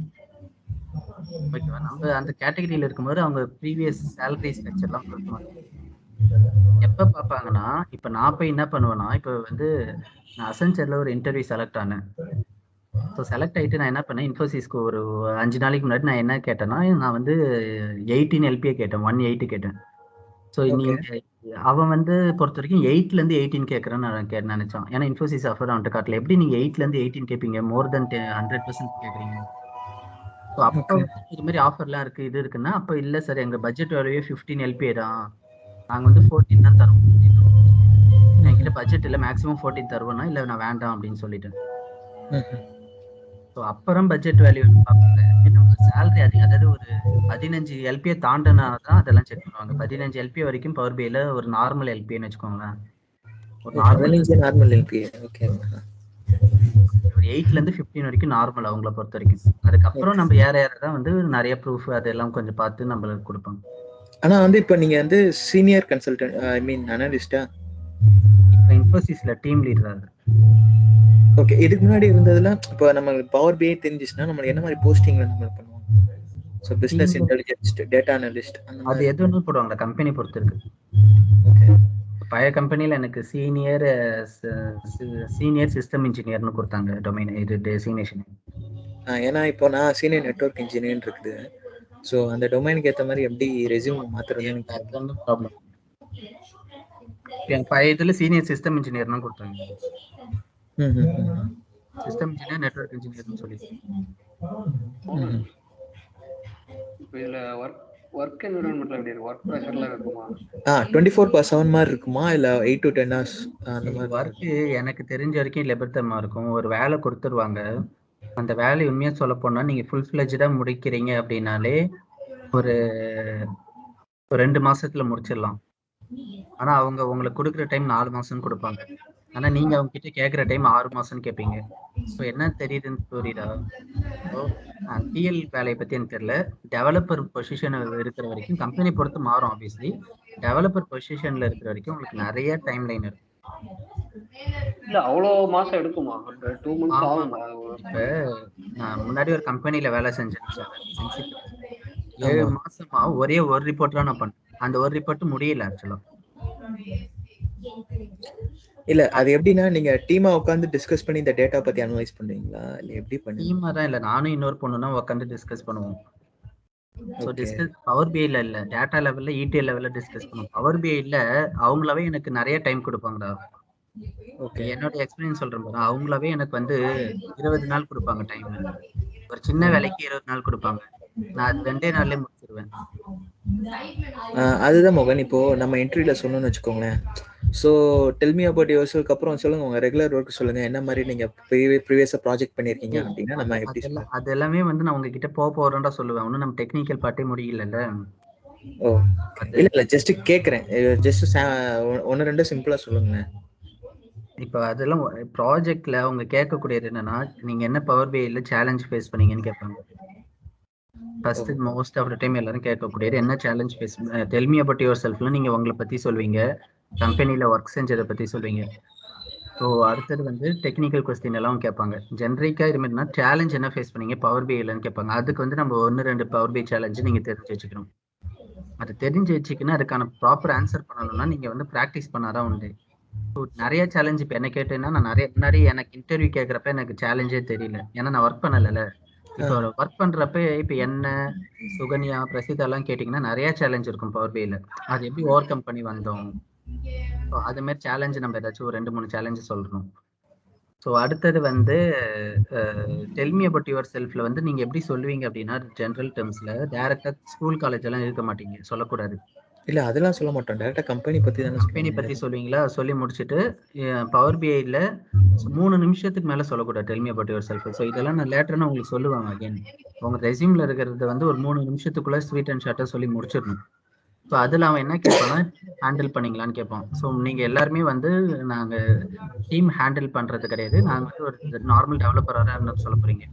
ஓகேவா? நம்ம அந்த கேட்டகரியில் இருக்கும்போது அவங்க ப்ரீவியஸ் சேலரி ஸ்ட்ரக்சர்லாம் கொடுப்பாங்க. எப்ப பார்ப்பாங்கன்னா, இப்ப நான் போய் என்ன பண்ணுவேன்னா, இப்ப வந்து நான் அசென்ச்சர்ல ஒரு இன்டர்வியூ செலக்ட் ஆனேன். ஸோ செலக்ட் ஆயிட்டு நான் என்ன பண்ணேன், இன்ஃபோசிஸ்க்கு ஒரு 5 நாளைக்கு முன்னாடி நான் என்ன கேட்டேன்னா, நான் வந்து 18 எல்பிஏ கேட்டேன். 180 கேட்டேன். So okay. நீங்க அவன் வந்து பொறுத்தவரைக்கும் 8லேருந்து 18 கேட்கறேன்னு நான் நினைச்சான். ஏன்னா இன்ஃபோசிஸ் ஆஃபர் அவன்கிட்ட காட்டல. எப்படி நீங்க 8லேருந்து 18 கேட்பீங்க? மோர் தென் 100% கேட்குறீங்க. ஸோ அப்போ ஓகே. வந்து இது மாதிரி ஆஃபர்லாம் இருக்கு, இது இருக்குன்னா, அப்போ இல்ல சார் எங்க பட்ஜெட் வேல்யூவே 15 எல்பிஏ தான். நாங்க வந்து 14 தான் தருவோம் அப்படின்னா. என்கிட்ட பட்ஜெட் இல்ல, மேக்ஸிமம் 14 தருவேன்னா, இல்ல நான் வேண்டாம் அப்படின்னு சொல்லிட்டேன். ஸோ அப்புறம் பட்ஜெட் வேல்யூ பார்ப்பாங்க. நம்ம சேலரி அதிகம், அதாவது ஒரு 15 எல்பிஏ தாண்டினா தான் அதெல்லாம் செக் பண்ணுவாங்க. 15 எல்பிஏ வரைக்கும் பவர் பிஐல ஒரு நார்மல் எல்பிஏன்னு வச்சுக்கோங்களேன். ஒரு நார்மல் 15 நார்மல் எல்பிஏ. ஓகே. ஒரு 8லேருந்து 15 வரைக்கும் நார்மல் அவங்கள பொறுத்த வரைக்கும். அதுக்கப்புறம் நம்ம ஏற தான் வந்து நிறைய ப்ரூஃப் அதெல்லாம் கொஞ்சம் பார்த்து நம்மளுக்கு கொடுப்பாங்க. ஆனா வந்து இப்போ நீங்க வந்து சீனியர் கன்சல்டன்ட், ஐ மீன் அனலிஸ்டா? இப்போ இன்ஃபோசிஸ்ல டீம் லீடர். ஓகே. இதுக்கு முன்னாடி இருந்ததுல இப்போ நம்ம பவர் பிஐ தெரிஞ்சிச்சுன்னா நம்ம என்ன மாதிரி போஸ்டிங்ல நம்ம பண்ணுவோம்? So business intelligence, data analyst அந்த அது மாதிரி. எது ஒன்று போடுவாங்க, கம்பெனி பொறுத்து இருக்கு. ஓகே. பழைய கம்பெனியில் எனக்கு சீனியர் சிஸ்டம் இன்ஜினியர்னு கொடுத்தாங்க டொமைன் இது டெசிக்னேஷன். ஏன்னா இப்போ நான் சீனியர் நெட்வொர்க் இன்ஜினியர் இருக்குது. ஸோ அந்த டொமைனுக்கு ஏற்ற மாதிரி எப்படி ரெஸ்யூம் மாத்துறதுன்னு ப்ராப்ளம். பழைய இதில் சீனியர் சிஸ்டம் இன்ஜினியர்னு கொடுத்தாங்க. சிஸ்டம் இன்ஜினியர் நெட்வொர்க் இன்ஜினியர்னு சொல்லி. இதுல ஒர்க் என்விரான்மெண்ட்ல எப்படி இருக்கு? ஒர்க் ப்ரெஷர்லாம் இருக்குமா? 24/7 மாதிரி இருக்குமா இல்ல 8 to 10 hours அந்த மாதிரி? ஒர்க் எனக்கு தெரிஞ்ச வரைக்கும் லிபர்த்தமா இருக்கும். ஒரு வேலை கொடுத்துருவாங்க, அந்த வேலை உண்மையா சொல்ல போனா நீங்க ஃபுல் ஃபிளெஜ்டா முடிக்கிறீங்க அப்படின்னாலே ஒரு 2 மாசத்துல முடிச்சிடலாம். ஆனா அவங்க உங்களுக்கு கொடுக்குற டைம் 4 மாசம்னு கொடுப்பாங்க. ஆனா நீங்க அவங்க கிட்ட கேட்குற டைம் 6 மாசம்னு கேட்பீங்க. ஸோ என்ன தெரியுதுன்னு புரியுதா? டிஎல் வேலையை பத்தி எனக்கு தெரியல. டெவலப்பர் பொசிஷன் இருக்கிற வரைக்கும் கம்பெனி பொறுத்து மாறும். ஆப்வியஸ்லி டெவலப்பர் பொசிஷன்ல இருக்கிற வரைக்கும் உங்களுக்கு நிறைய டைம் லைன் இருக்கும். இல்ல அவ்வளோ மாசம் எடுக்குமா? 2 months ஆகுமா? இப்ப நான் முன்னாடி ஒரு கம்பெனில வேலை செஞ்சேன் சார். 7 மாசமா ஒரே ஒரு ரிப்போர்ட் தான் நான் பண்ணேன். அந்த ஒரு ரிப்போர்ட் முடியல ஆக்சுவலா. இல்ல அது எப்படின்னா நீங்க டீமா உட்கார்ந்து டிஸ்கஸ் பண்ணி இந்த டேட்டா பத்தி அனலைஸ் பண்றீங்களா இல்ல எப்படி பண்ணுவீங்க? டீமா தான் இல்ல, நானும் இன்னொரு பொண்ணுனா உட்காந்து டிஸ்கஸ் பண்ணுவோம். ஸோ டிஸ்கஸ் பவர் பிஐல இல்ல, டேட்டா லெவல்ல இடிஎல் லெவல்ல டிஸ்கஸ் பண்ணுவோம். பவர் பிஐல அவங்களாவே எனக்கு நிறைய டைம் கொடுப்பாங்கடா. ஓகே, என்னோட எக்ஸ்பீரியன்ஸ் சொல்றேன் பாரு. அவங்களாவே எனக்கு வந்து 20 நாள் கொடுப்பாங்க டைம். ஒரு சின்ன வேலைக்கு 20 நாள் கொடுப்பாங்க. நான் அது 2 நாள்லயே முடிச்சிருவேன். அதுதான் மோகன், இப்போ நம்ம இன்டர்வியூல சொன்னோம்னு வச்சுக்கோங்களேன். So del me about your self, அப்புறம் சொல்லுங்க உங்க ரெகுலர் ஒர்க் சொல்லுங்க, என்ன மாதிரி நீங்க ப்ரீவியஸா ப்ராஜெக்ட் பண்ணிருக்கீங்க அப்படின்னா நம்ம எப்படி சொல்லுங்க. அது எல்லாமே வந்து நான் உங்ககிட்ட போறேன்டா சொல்லுவேன். ஒன்னும் நம்ம டெக்னிக்கல் பார்ட்டே முடியல. ஓ இல்ல ஜஸ்ட் கேக்குறேன், ஜஸ்ட் 1-2 சிம்பிளா சொல்லுங்க. இப்போ அதெல்லாம் ப்ராஜெக்ட்ல அவங்க கேட்கக்கூடியது என்னன்னா, நீங்க என்ன பவர் பிஐல சேலஞ்ச் ஃபேஸ் பண்ணீங்கன்னு கேட்பாங்க. First most of the time எல்லாரும் கேட்கக்கூடியது என்ன challenge face, tell me about your செல்ஃப்ல நீங்க உங்களை பத்தி சொல்வீங்க, கம்பெனில ஒர்க் செஞ்சதை பத்தி சொல்வீங்க. ஸோ அடுத்தது வந்து டெக்னிக்கல் கொஸ்டின் எல்லாம் கேட்பாங்க. ஜென்ரிக்கா இது மாதிரினா சேலஞ்ச் என்ன ஃபேஸ் பண்ணீங்க பவர் பிஐலன்னு கேட்பாங்க. அதுக்கு வந்து நம்ம 1-2 பவர் பிஐ சேலஞ்சு நீங்க தெரிஞ்சு வச்சுக்கணும். அது தெரிஞ்சு வச்சுக்கினா அதுக்கான ப்ராப்பர் ஆன்சர் பண்ணணும்னா நீங்க வந்து ப்ராக்டிஸ் பண்ணாதான் உண்டு. ஸோ நிறைய சேலஞ்ச் இப்போ என்ன கேட்டேன்னா, நான் நிறைய முன்னாடி எனக்கு இன்டர்வியூ கேட்குறப்ப எனக்கு சேலஞ்சே தெரியல. ஏன்னா நான் ஒர்க் பண்ணல. இப்போ ஒர்க் பண்றப்ப இப்போ என்ன சுகன்யா பிரசிதா எல்லாம் கேட்டீங்கன்னா நிறைய சேலஞ்ச் இருக்கும் பவர் பிஐல. அது எப்படி ஓவர் கம் பண்ணி வந்தோம். ஸோ அது மாதிரி சேலஞ்ச் நம்ம ஏதாச்சும் ஒரு 2-3 சேலஞ்சு சொல்லணும். ஸோ அடுத்தது வந்து டெல் மீ அபவுட் யுவர் செல்ஃப்ல வந்து நீங்க எப்படி சொல்லுவீங்க அப்படின்னா, ஜென்ரல் டேர்ம்ஸ்ல டைரக்டா ஸ்கூல் காலேஜ் எல்லாம் இருக்க மாட்டீங்க, சொல்லக்கூடாது. இல்ல அதெல்லாம் சொல்ல மாட்டோம், டைரக்டா கம்பெனி பத்தி தான. கம்பெனி பத்தி சொல்லுவீங்களா? சொல்லி முடிச்சிட்டு பவர் பிஐல 3 நிமிஷத்துக்கு மேல சொல்லக்கூடாது del me about your self. So இதெல்லாம் நான் லேட்டரா உங்களுக்கு சொல்லுவாங்க. அகைன் உங்க ரெஸ்யூம்ல இருக்கிறது வந்து ஒரு 3 நிமிஷத்துக்குள்ள ஸ்வீட் அண்ட் ஷார்ட்டா சொல்லி முடிச்சிடணும். ஸோ அதில் அவன் என்ன கேட்பானா, ஹேண்டில் பண்ணிங்களான்னு கேட்பான். ஸோ நீங்கள் எல்லாருமே வந்து நாங்கள் டீம் ஹேண்டில் பண்ணுறது கிடையாது, நாங்கள் வந்து ஒரு நார்மல் டெவலப்பராக சொல்ல போகிறீங்க.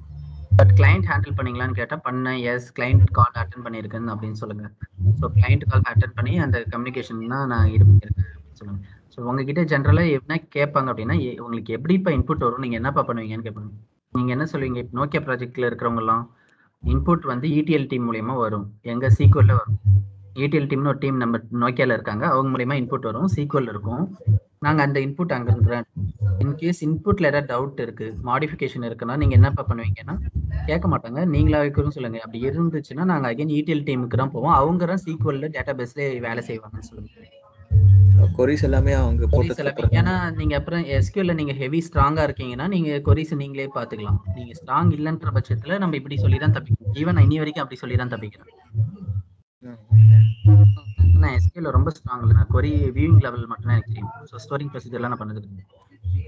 பட் கிளைண்ட் ஹேண்டில் பண்ணீங்களான்னு கேட்டால் பண்ணேன், எஸ் கிளைண்ட் கால் அட்டன் பண்ணியிருக்கேன்னு அப்படின்னு சொல்லுங்கள். ஸோ கிளைண்ட் கால் அட்டன் பண்ணி அந்த கம்யூனிகேஷன் தான் நான் இது பண்ணியிருக்கேன் அப்படின்னு சொல்லுங்கள். ஸோ உங்ககிட்ட ஜென்ரலாக என்ன கேட்பாங்க அப்படின்னா, உங்களுக்கு எப்படி இப்போ இன்புட் வரும், நீங்கள் என்னப்பா பண்ணுவீங்கன்னு கேட்பாங்க. நீங்கள் என்ன சொல்லுவீங்க? இப்போ நோக்கியா ப்ராஜெக்டில் இருக்கிறவங்கலாம் இன்புட் வந்து இடிஎல் டீம் மூலியமாக வரும், எங்கள் சீக்வலில் வரும். ஏடிஎல் டீம்னு ஒரு டீம் நம்ம நோக்கியால இருக்காங்க. அவங்க மூலியமா இன்புட் வரும், சீக்வல் இருக்கும். நாங்க அந்த இன்புட் அங்க இருந்து இன்கேஸ் இன்புட்ல ஏதாவது டவுட் இருக்கு, மாடிஃபிகேஷன் இருக்குன்னா நீங்க என்னப்பா பண்ணுவீங்கன்னா கேட்க மாட்டாங்க, நீங்களா வைக்கணும்னு சொல்லுங்க. அப்படி இருந்துச்சுன்னா நாங்க அகைன் ETL டீமுக்கு தான் போவோம். அவங்க தான் சீக்வல்ல டேட்டா பேஸ்ல வேலை செய்வாங்கன்னு சொல்லுங்க. கொரிஸ் எல்லாமே அவங்க கொரிஸ் போட்டதுக்கு எல்லாமே அப்புறம் ஏன்னா நீங்க அப்புறம் SQL நீங்க ஹெவி ஸ்ட்ராங்கா இருக்கீங்கன்னா நீங்க கொரிஸ் நீங்களே பாத்துக்கலாம். நீங்க ஸ்ட்ராங் இல்லைன்ற பட்சத்துல நம்ம இப்படி சொல்லி தான் தப்பிக்கணும். ஈவன் இன்னி வரைக்கும் அப்படி சொல்லி தான் தப்பிக்கிறேன். நான் SQL ரொம்ப ஸ்ட்ராங் இல்லை, நான் கொரி வியூவிங் லெவல் மட்டும் தான் எனக்கு தெரியும். ஸோ ஸ்டோரிங் ப்ரொசீஜர்லாம் நான் பண்ணது.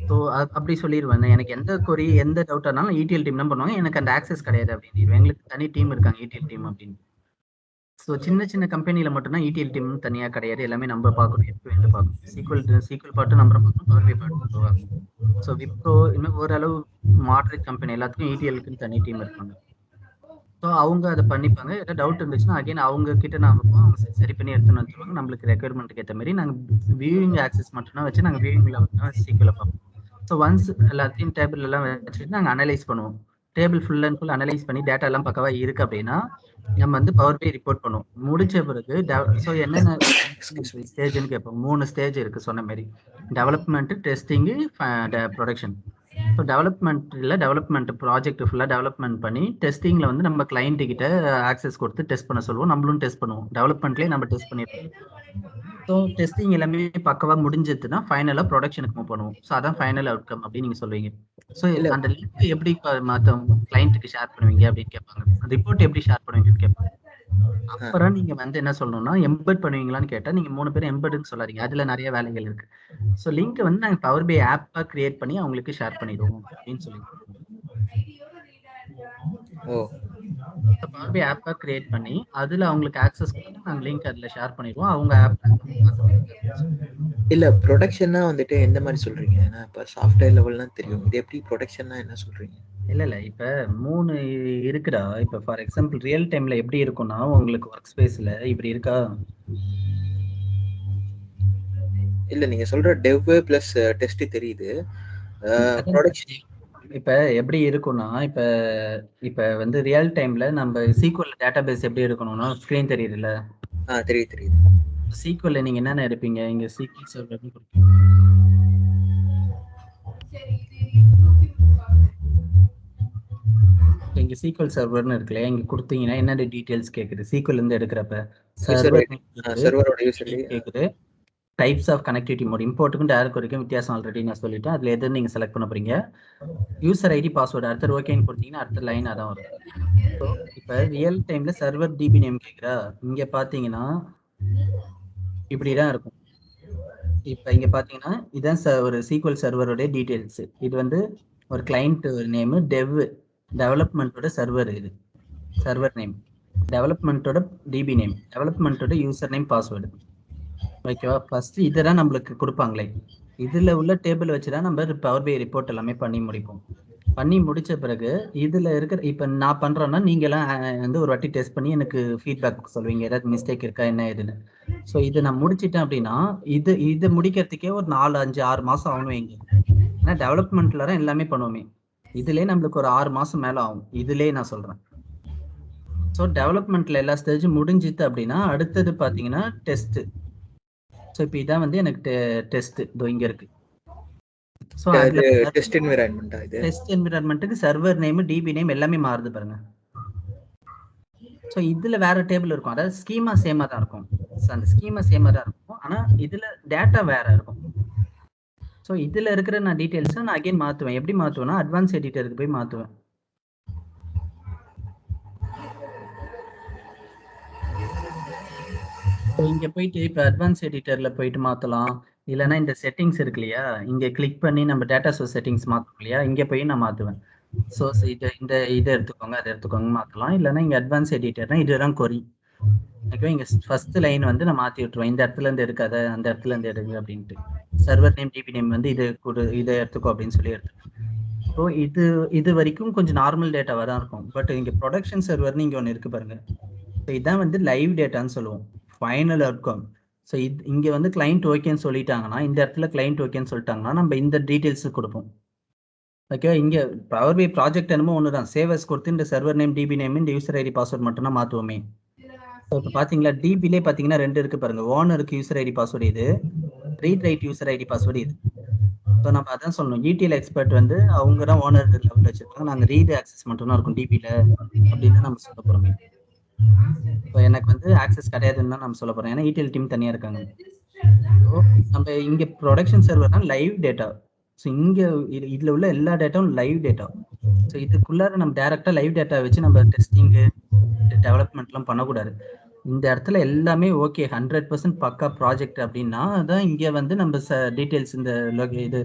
ஸோ அப்படி சொல்லிடுவேன், எனக்கு எந்த கொரி எந்த டவுட் ஆனாலும் ETL டீம் தான் பண்ணுவாங்க, எனக்கு அந்த ஆக்சஸ் கிடையாது அப்படின்னு. எங்களுக்கு தனி டீம் இருக்காங்க ETL டீம் அப்படின்னு. ஸோ சின்ன சின்ன கம்பெனியில் மட்டும்தான் ETL டீம் தனியாக கிடையாது, எல்லாமே நம்ம பார்க்கணும், எப்படி பார்க்கணும், சீக்வல் பாட்டு நம்ம பார்க்கணும், பவர் பை பாட்டு. ஸோ விப்ரோ இன்னும் ஓரளவு மாடரேட் கம்பெனி எல்லாத்துக்கும் ETLக்குன்னு தனி டீம் இருப்பாங்க. ஸோ அவங்க அதை பண்ணிப்பாங்க. ஏதாவது டவுட் இருந்துச்சுன்னா அகைன் அவங்க கிட்ட நாம அவங்க சரி பண்ணி எடுத்துன்னு வந்துருவாங்க. நம்மளுக்கு ரெக்யர்மெண்ட்டுக்கு ஏற்ற மாதிரி நாங்கள் வியூவிங் ஆக்சஸ் மட்டும்தான் வச்சு நாங்கள் வியூவிங்ல வந்து சீக்வலை பார்ப்போம். ஸோ ஒன்ஸ் எல்லாத்தையும் டேபிள் எல்லாம் வச்சுட்டு நாங்கள் அனலைஸ் பண்ணுவோம். Table full and full analyse பண்ணி டேட்டா எல்லாம் பக்கவா இருக்கு அப்படின்னா நம்ம வந்து பவர் பை ரிப்போர்ட் பண்ணுவோம். முடிச்ச பிறகு ஸோ என்னென்ன ஸ்டேஜ்னு கேட்போம். 3 ஸ்டேஜ் இருக்கு சொன்ன மாதிரி, development, testing, production. So development project ஃபுல்லாக டெவலப்மெண்ட் பண்ணி டெஸ்டிங்கில் வந்து நம்ம கிளைண்ட் கிட்ட ஆக்சஸ் கொடுத்து டெஸ்ட் பண்ண சொல்லுவோம். நம்மளும் டெஸ்ட் பண்ணுவோம். டெவலப்மெண்ட்லேயே நம்ம டெஸ்ட் பண்ணிடுவோம். ஸோ டெஸ்டிங் எல்லாமே பக்கவாக முடிஞ்சதுன்னா ஃபைனலாக ப்ரொடக்ஷனுக்கு மூவ் பண்ணுவோம். ஸோ அதான் ஃபைனல் அவுட்கம் அப்படின்னு நீங்கள் சொல்லுவீங்க. ஸோ அந்த லிங்க் எப்படி மற்ற கிளைண்ட்டுக்கு ஷேர் பண்ணுவீங்க அப்படின்னு கேட்பாங்க. ரிப்போர்ட் எப்படி ஷேர் பண்ணுவீங்கன்னு கேட்பாங்க. அப்புறம் நீங்க வந்து என்ன சொல்லணும்னா எம்பெட் பண்ணுவீங்களான்னு கேட்டா நீங்க 3 பேரும் எம்பெட்னு சொல்லாதீங்க, அதுல நிறைய வேலைகள் இருக்கு. ஸோ லிங்க் வந்து நாங்க பவர் பை ஆப்பா கிரியேட் பண்ணி அவங்களுக்கு ஷேர் பண்ணிடுவோம் அப்படின்னு சொல்லி. பவர் பை ஆப்பா கிரியேட் பண்ணி அதுல அவங்களுக்கு ஆக்சஸ் கொடுத்து நாங்க லிங்க் அதுல ஷேர் பண்ணிடுவோம். அவங்க ஆப் இல்ல ப்ரொடக்ஷன்னா வந்துட்டு எந்த மாதிரி சொல்றீங்க? ஏன்னா இப்ப சாஃப்ட்வேர் லெவல்லாம் தெரியும், இது எப்படி ப்ரொடக்ஷன்னா என்ன சொல்றீங்க? இல்ல இப்ப 3 இருக்குடா. இப்ப ஃபார் எக்ஸாம்பிள் ரியல் டைம்ல எப்படி இருக்கும்னா உங்களுக்கு ஒர்க் ஸ்பேஸ்ல இப்படி இருக்கா? இல்ல நீங்க சொல்ற டெவ் பிளஸ் டெஸ்ட் தெரியுது. ப்ரொடக்ஷன் இப்ப எப்படி இருக்கும்னா இப்ப வந்து ரியல் டைம்ல நம்ம SQL டேட்டாபேஸ் எப்படி இருக்கணும்னா ஸ்கிரீன் தெரியுதுல்ல? தெரியுது. SQL நீங்க என்னென்ன எடுப்பீங்க? இங்க SQL சர்வர் இங்க SQL சர்வர்னு இருக்குல்ல, இங்க கொடுத்தீங்கன்னா என்னென்ன டீடைல்ஸ் கேக்குது? SQL இருந்து எடுக்கிறப்ப சர்வரோட யூசர் கேக்குது. டைப்ஸ் ஆஃப் கனெக்டிவிட்டி மோட், இம்போர்ட்டுக்கும் டைரக்ட் வரைக்கும் வித்தியாசம் ஆல்ரெடி நான் சொல்லிட்டேன். அதுல எது நீங்க செலக்ட் பண்ண போறீங்க? User ID, password. அடுத்த ஓகேன்னு போட்டீங்கன்னா அடுத்த லைன் அதான் வரும். ஸோ இப்போ ரியல் டைம்ல சர்வர் டிபி நேம் கேட்குறா, இங்க பாத்தீங்கன்னா இப்படிதான் இருக்கும். இப்போ இங்க பாத்தீங்கன்னா இதுதான் ஒரு SQL சர்வரோட டீடைல்ஸ். இது வந்து ஒரு கிளைண்ட் நேம், டெவலப்மெண்ட்டோட சர்வர், இது சர்வர் நேம், டெவலப்மெண்ட்டோட டிபி நேம், டெவலப்மெண்ட்டோட யூசர் நேம், பாஸ்வேர்டு. ஓகேவா? ஃபர்ஸ்ட் இதெல்லாம் நம்மளுக்கு கொடுப்பாங்களே, இதுல உள்ள டேபிள் வச்சுதான் நம்ம பவர் பை ரிப்போர்ட் எல்லாமே பண்ணி முடிப்போம். பண்ணி முடிச்ச பிறகு இதுல இருக்கிற இப்ப நான் பண்றேன்னா நீங்க எல்லாம் வந்து ஒரு வாட்டி டெஸ்ட் பண்ணி எனக்கு ஃபீட்பேக் சொல்லுவீங்க, ஏதாவது மிஸ்டேக் இருக்கா என்ன ஏதுன்னு. ஸோ இதை நான் முடிச்சிட்டேன் அப்படின்னா இது முடிக்கிறதுக்கே ஒரு 4, 5, 6 மாசம் ஆகணும் வைங்க. ஏன்னா டெவலப்மெண்ட்ல தான் எல்லாமே பண்ணுவோமே, இதுலயே நம்மளுக்கு ஒரு 6 மாசம் மேல ஆகும். இதுலயே நான் சொல்றேன். ஸோ டெவலப்மெண்ட்ல எல்லா ஸ்டேஜும் முடிஞ்சிட்டு அப்படின்னா அடுத்தது பாத்தீங்கன்னா டெஸ்ட். ஸோ இப்போ இதான் வந்து எனக்கு டெஸ்ட் இங்க இருக்கு. ஸோ அதுல டெஸ்ட் என்விரான்மெண்ட்டுக்கு சர்வர் நேம், டிபி நேம் எல்லாமே மாறுது பாருங்க. ஸோ இதுல வேற டேபிள் இருக்கும், அதாவது ஸ்கீமா சேமா தான் இருக்கும். அந்த ஸ்கீமா சேமா தான் இருக்கும், ஆனா இதுல டேட்டா வேற இருக்கும். ஸோ இதுல இருக்கிற நான் டீடைல்ஸ் நான் அகைன் மாத்துவேன். எப்படி மாத்துவேன்னா அட்வான்ஸ் எடிட்டருக்கு போய் மாத்துவேன். இங்க போயிட்டு இப்ப அட்வான்ஸ் எடிட்டர்ல போயிட்டு மாத்தலாம், இல்லைன்னா இந்த செட்டிங்ஸ் இருக்கு இல்லையா, இங்க கிளிக் பண்ணி நம்ம டேட்டா சோர்ஸ் செட்டிங்ஸ் மாத்தோம் இல்லையா, இங்க போய் நான் மாத்துவேன். சோர்ஸ் இதை எடுத்துக்கோங்க, அதை எடுத்துக்கோங்க மாத்தலாம். இல்லைன்னா இங்க அட்வான்ஸ் எடிட்டர்னா இதுதான் கொரி. ஓகே, இங்க ஃபர்ஸ்ட் லைன் வந்து நான் மாத்தி விட்டுருவேன், இந்த இடத்துல இருந்து எடுக்காத அந்த இடத்துல இருந்து எடுங்க அப்படின்ட்டு. சர்வர் நேம், டிபி நேம் வந்து இதை எடுத்துக்கோ அப்படின்னு சொல்லி எடுத்துக்கோ. ஸோ இது வரைக்கும் கொஞ்சம் நார்மல் டேட்டாவா தான் இருக்கும். பட் இங்க ப்ரொடக்ஷன் சர்வர்னு இங்க ஒன்று இருக்கு பாருங்க. ஸோ இதான் வந்து லைவ் டேட்டான்னு சொல்லுவோம், ஃபைனல் அவுட்கம். ஸோ இங்க வந்து கிளைண்ட் ஓகேன்னு சொல்லிட்டாங்கன்னா, இந்த இடத்துல கிளைண்ட் ஓகேன்னு சொல்லிட்டாங்கன்னா நம்ம இந்த டீடைல்ஸ் கொடுப்போம். ஓகே, இங்க பவர் பை ப்ராஜெக்ட் என்னமோ ஒன்று தான், சேவர்ஸ் கொடுத்து இந்த சர்வர் நேம், டிபி நேம், இந்த யூசர் ஐடி, பாஸ்வேர்ட் மட்டும் தான் மாற்றுவோமே. இப்போ பார்த்தீங்களா டிபிலே பார்த்தீங்கன்னா 2 இருக்கு பாருங்க. ஓனருக்கு யூசர் ஐடி பாஸ்வேர்டு இது, read write user ID password இது. ஸோ நம்ம அதான் சொல்லணும். ETL எக்ஸ்பர்ட் வந்து அவங்க தான் ஓனர் லெவலில் வச்சிருக்காங்க. நாங்கள் ரீட் ஆக்சஸ் மட்டும் தான் இருக்கும் டிபியில் அப்படின்னு நம்ம சொல்ல போகிறோம். இப்போ எனக்கு வந்து ஆக்சஸ் கிடையாதுன்னு தான் நம்ம சொல்ல போகிறோம். ஏன்னா ETL டீம் தனியாக இருக்காங்க. ஸோ நம்ம இங்கே ப்ரொடக்ஷன் சர்வர்னா லைவ் டேட்டா. ஸோ இங்கே இதில் உள்ள எல்லா டேட்டாவும் லைவ் டேட்டா. ஸோ இதுக்குள்ளார நம்ம டேரெக்டாக லைவ் டேட்டா வச்சு நம்ம டெஸ்டிங்கு டெவலப்மெண்ட்லாம் பண்ணக்கூடாது. இந்த இடத்துல எல்லாமே ஓகே 100% பக்கா ப்ராஜெக்ட் அப்படின்னா தான் இங்கே வந்து நம்ம டீட்டெயில்ஸ் இந்த இது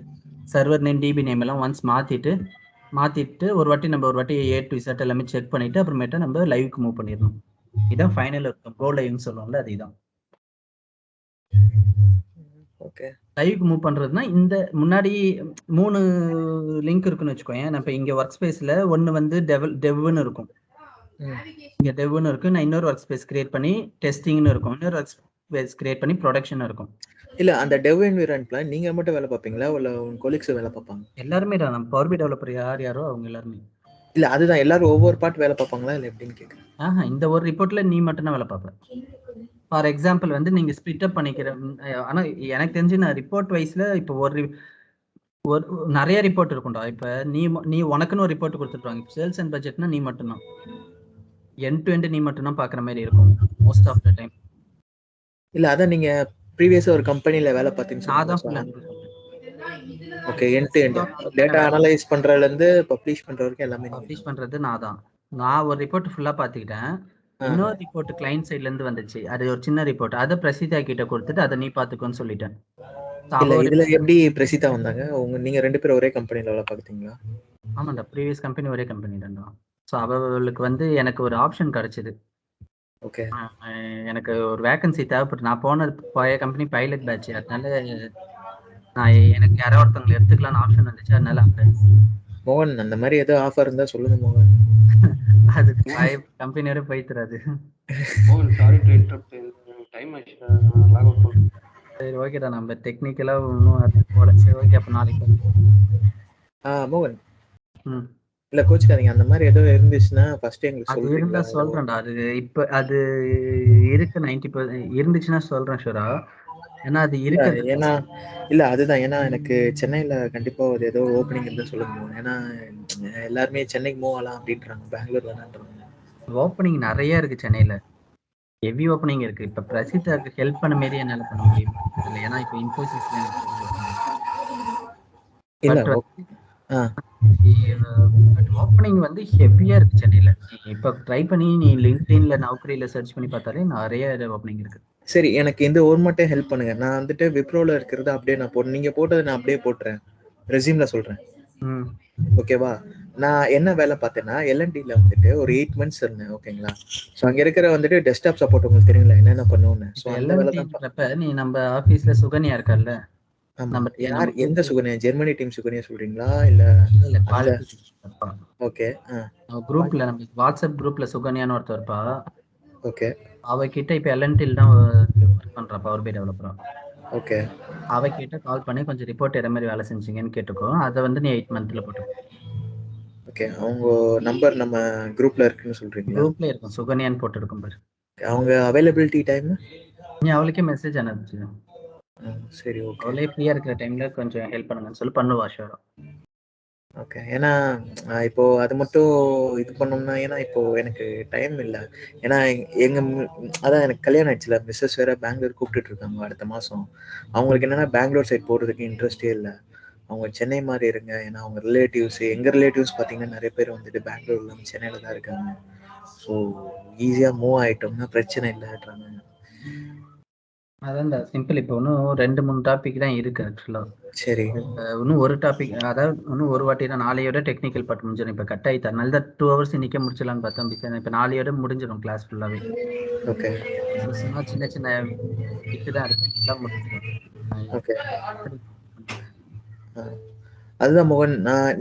சர்வர் நேம் டிபி நேம் எல்லாம் ஒன்ஸ் மாற்றிட்டு ஒரு வாட்டி A to Z எல்லாமே செக் பண்ணிவிட்டு அப்புறமேட்டா நம்ம லைவுக்கு மூவ் பண்ணிடணும். இதுதான் ஃபைனல் இருக்கும். கோ லைவ்னு சொல்லுவோம்ல அதுதான். ஓகே லைவுக்கு மூவ் பண்ணுறதுனா இந்த முன்னாடி 3 லிங்க் இருக்குன்னு வச்சுக்கோங்க. நான் இப்போ இங்கே ஒர்க் ஸ்பேஸில் ஒன்று வந்து டெவ்னு இருக்கும். இங்கே டெவ்னு இருக்கு. நான் இன்னொரு ஒர்க் ஸ்பேஸ் கிரியேட் பண்ணி டெஸ்டிங்னு இருக்கும். இன்னொரு ஒர்க் ஸ்பேஸ் கிரியேட் பண்ணி ப்ரொடக்ஷன் இருக்கும். இல்ல அந்த டெவ் என்விரான்மெண்ட்ல நீங்க மட்டும் வேலை பார்ப்பீங்களா இல்ல உங்க கொலீக்ஸ் வேலை பார்ப்பாங்க? எல்லாருமே தான். நம்ம பவர் பி டெவலப்பர் யாரோ அவங்க எல்லாருமே. இல்ல அதுதான் எல்லாரும் ஒவ்வொரு பார்ட் வேலை பார்ப்பாங்களா இல்ல எப்படின்னு கேக்குறேன். இந்த ஒரு ரிப்போர்ட்ல நீ மட்டும் தான் வேலை பார்ப்ப. ஃபார் எக்ஸாம்பிள் வந்து நீங்க ஸ்பிளிட் அப் பண்ணிக்கிற. ஆனா எனக்கு தெரிஞ்சு நான் ரிப்போர்ட் வைஸ்ல இப்போ ஒரு நிறைய ரிப்போர்ட் இருக்கும்டா. இப்ப நீ உனக்குன்னு ஒரு ரிப்போர்ட் கொடுத்துருவாங்க. சேல்ஸ் அண்ட் பட்ஜெட்னா நீ மட்டும் தான் எண்ட் டு எண்ட் நீ மட்டும் தான் பாக்குற மாதிரி இருக்கும் மோஸ்ட் ஆஃப் த டைம். இல்ல அதான் நீங்க ப்ரீவியஸா ஒரு கம்பெனில வேலை பார்த்தீங்கன்னு okay end to end data analyse பண்றதுல இருந்து பப்ளிஷ் பண்ற வரைக்கும் எல்லாமே பப்ளிஷ் பண்றது நான் ஒரு ரிப்போர்ட் ஃபுல்லா பாத்துக்கிட்டேன். இன்னொரு ரிப்போர்ட் கிளையன்ட் சைடுல இருந்து வந்துச்சு. அது ஒரு சின்ன ரிப்போர்ட். அதை பிரசிதா கிட்ட கொடுத்துட்டு அதை நீ பாத்துக்கோன்னு சொல்லிட்டேன். இல்ல இதுல எப்படி பிரசிதா வந்தாங்க? நீங்க 2 பேரும் ஒரே கம்பெனில வேலை பார்த்தீங்களா? ஆமாண்டா, ப்ரீவியஸ் கம்பெனி ஒரே கம்பெனி தான்டா. ஸோ அவளுக்கு வந்து எனக்கு ஒரு ஆப்ஷன் கிடைச்சது. ஓகே எனக்கு ஒரு வேகன்சி தேவைப்பட்டு நான் போய கம்பெனி பைலட் பேட்ச். அதனால எனக்கு யாரோ ஒருத்தவங்களை எடுத்துக்கலாம்னு ஆப்ஷன் வந்துச்சு. அதனால மோகன் அந்த மாதிரி ஏதோ ஆஃபர் இருந்தா சொல்லுங்க மோகன். அதுக்கு கம்பெனியோட போய்த்துறாது. மோகன் சாரி டு இன்டரப்ட். டைம் ஆயிடுச்சு. லாக் அவுட் பண்ணு. சரி ஓகேடா. நம்ம டெக்னிக்கலா இன்னும் போல. சரி ஓகே அப்ப நாளைக்கு மோகன் இல்ல கோச்சுக்காதீங்க. அந்த மாதிரி ஏதோ இருந்துச்சுன்னா ஃபர்ஸ்ட் எங்களுக்கு சொல்லுங்க. அது இருந்தா சொல்றேன்டா. அது இப்ப அது இருக்கு 90% இருந்துச்சுன்னா சொல்றேன் ஷூரா. ஏன்னா அது இருக்கு. ஏன்னா இல்ல அதுதான். ஏன்னா எனக்கு சென்னையில கண்டிப்பா ஒரு ஏதோ ஓப்பனிங் இருந்தா சொல்லுங்க. ஏன்னா எல்லாருமே சென்னைக்கு மூவ் ஆகலாம் அப்படின்றாங்க. பெங்களூர் வேணான்றாங்க. ஓப்பனிங் நிறைய இருக்கு சென்னையில. ஹெவி ஓப்பனிங் இருக்கு. இப்ப பிரசித்தாக்கு ஹெல்ப் பண்ண மாரி என்னால பண்ண முடியும் இல்ல. ஏன்னா இப்ப இன்ஃபோசிஸ்ல பட் ஓப்பனிங் வந்து ஹெவியா இருக்கு சென்னையில. இப்ப ட்ரை பண்ணி நீ லிங்க்டின்ல நௌக்கரியில சர்ச் பண்ணி பார்த்தாலே நிறைய ஓப்பனிங் இருக்கு. சரி எனக்கு இந்த ஒரு மட்டும் ஹெல்ப் பண்ணுங்க. நான் வந்துட்டு விப்ரோல இருக்கிறது அப்படியே நான் போடுறேன். நீங்க போட்டதை நான் அப்படியே போட்டுறேன். ரெஸ்யூம்ல சொல்றேன். ஓகேவா? நான் என்ன வேலை பார்த்தேன்னா எல்என்டில வந்துட்டு ஒரு 8 months இருந்தேன். ஓகேங்களா? ஸோ அங்க இருக்கிற வந்துட்டு டெஸ்க்டாப் சப்போர்ட் உங்களுக்கு தெரியல என்னென்ன பண்ணுவோன்னு. ஸோ அந்த வேலை தான். நீ நம்ம ஆபீஸ்ல சுகன்யா இருக்கல்ல. நம்ம யார் எந்த சுகன்யா? ஜெர்மனி டீம் சுகன்யா சொல்றீங்களா இல்ல ஓகே குரூப்ல நம்ம வாட்ஸ்அப் குரூப்ல சுகன்யான்னு ஒருத்தர் இருப்பா. ஓகே அவகிட்ட இப்ப எல்என்டில தான் ஒர்க் பண்றா பவர் பி டெவலப்பரா. ஓகே அவகிட்ட கால் பண்ணி கொஞ்சம் ரிப்போர்ட் எற மாதிரி வேலை செஞ்சீங்கன்னு கேட்டுக்கோ. அதை வந்து நீ 8 monthல போட்டு. ஓகே அவங்க நம்பர் நம்ம குரூப்ல இருக்குன்னு சொல்றீங்களா? குரூப்ல இருக்கும் சுகன்யான்னு போட்டு இருக்கும் பாரு. அவங்க அவைலபிலிட்டி டைம் நீ அவளுக்கே மெசேஜ் அனுப்பிச்சு. சரி ஓகே. அவளே ஃப்ரீயா இருக்கிற டைம்ல கொஞ்சம் ஹெல்ப் பண்ணுங்கன்னு சொல்லி பண்ணுவா ஷூரா. ஓகே ஏன்னா இப்போ அது மட்டும் இது பண்ணோம்னா ஏன்னா இப்போ எனக்கு டைம் இல்லை. ஏன்னா அதான் எனக்கு கல்யாணம் ஆயிடுச்சுல. மிஸ்ஸஸ் வேற பெங்களூர் கூப்பிட்டு இருக்காங்க அடுத்த மாசம். அவங்களுக்கு என்னன்னா பெங்களூர் சைட் போறதுக்கு இன்ட்ரெஸ்டே இல்லை. அவங்க சென்னை மாதிரி இருங்க. ஏன்னா அவங்க ரிலேட்டிவ்ஸ் எங்க ரிலேட்டிவ்ஸ் பார்த்தீங்கன்னா நிறைய பேர் வந்துட்டு பெங்களூர்ல சென்னையில தான் இருக்காங்க. ஸோ ஈஸியா மூவ் ஆயிட்டோம்னா பிரச்சனை இல்லைன்றாங்க. அதான் சிம்பிள். இப்போ இன்னும் 2-3 டாபிக் தான் இருக்கு ஆக்சுவலா. சரி இன்னும் ஒரு டாபிக், அதாவது இன்னும் ஒரு வாட்டி தான். நாளையோட டெக்னிக்கல் பார்ட் முடிஞ்சிடும். இப்போ கட் ஆயிட்டா அதனால தான் 2 hours இன்னைக்கே முடிச்சிடலான்னு பார்த்தோம். பிஸி இப்போ நாளையோட முடிஞ்சிடும் கிளாஸ் ஃபுல்லாவே. ஓகே சும்மா சின்ன சின்ன பிட்டு தான் இருக்கு. எல்லாம் முடிஞ்சிடும். ஓகே அதுதான் மோகன். நான்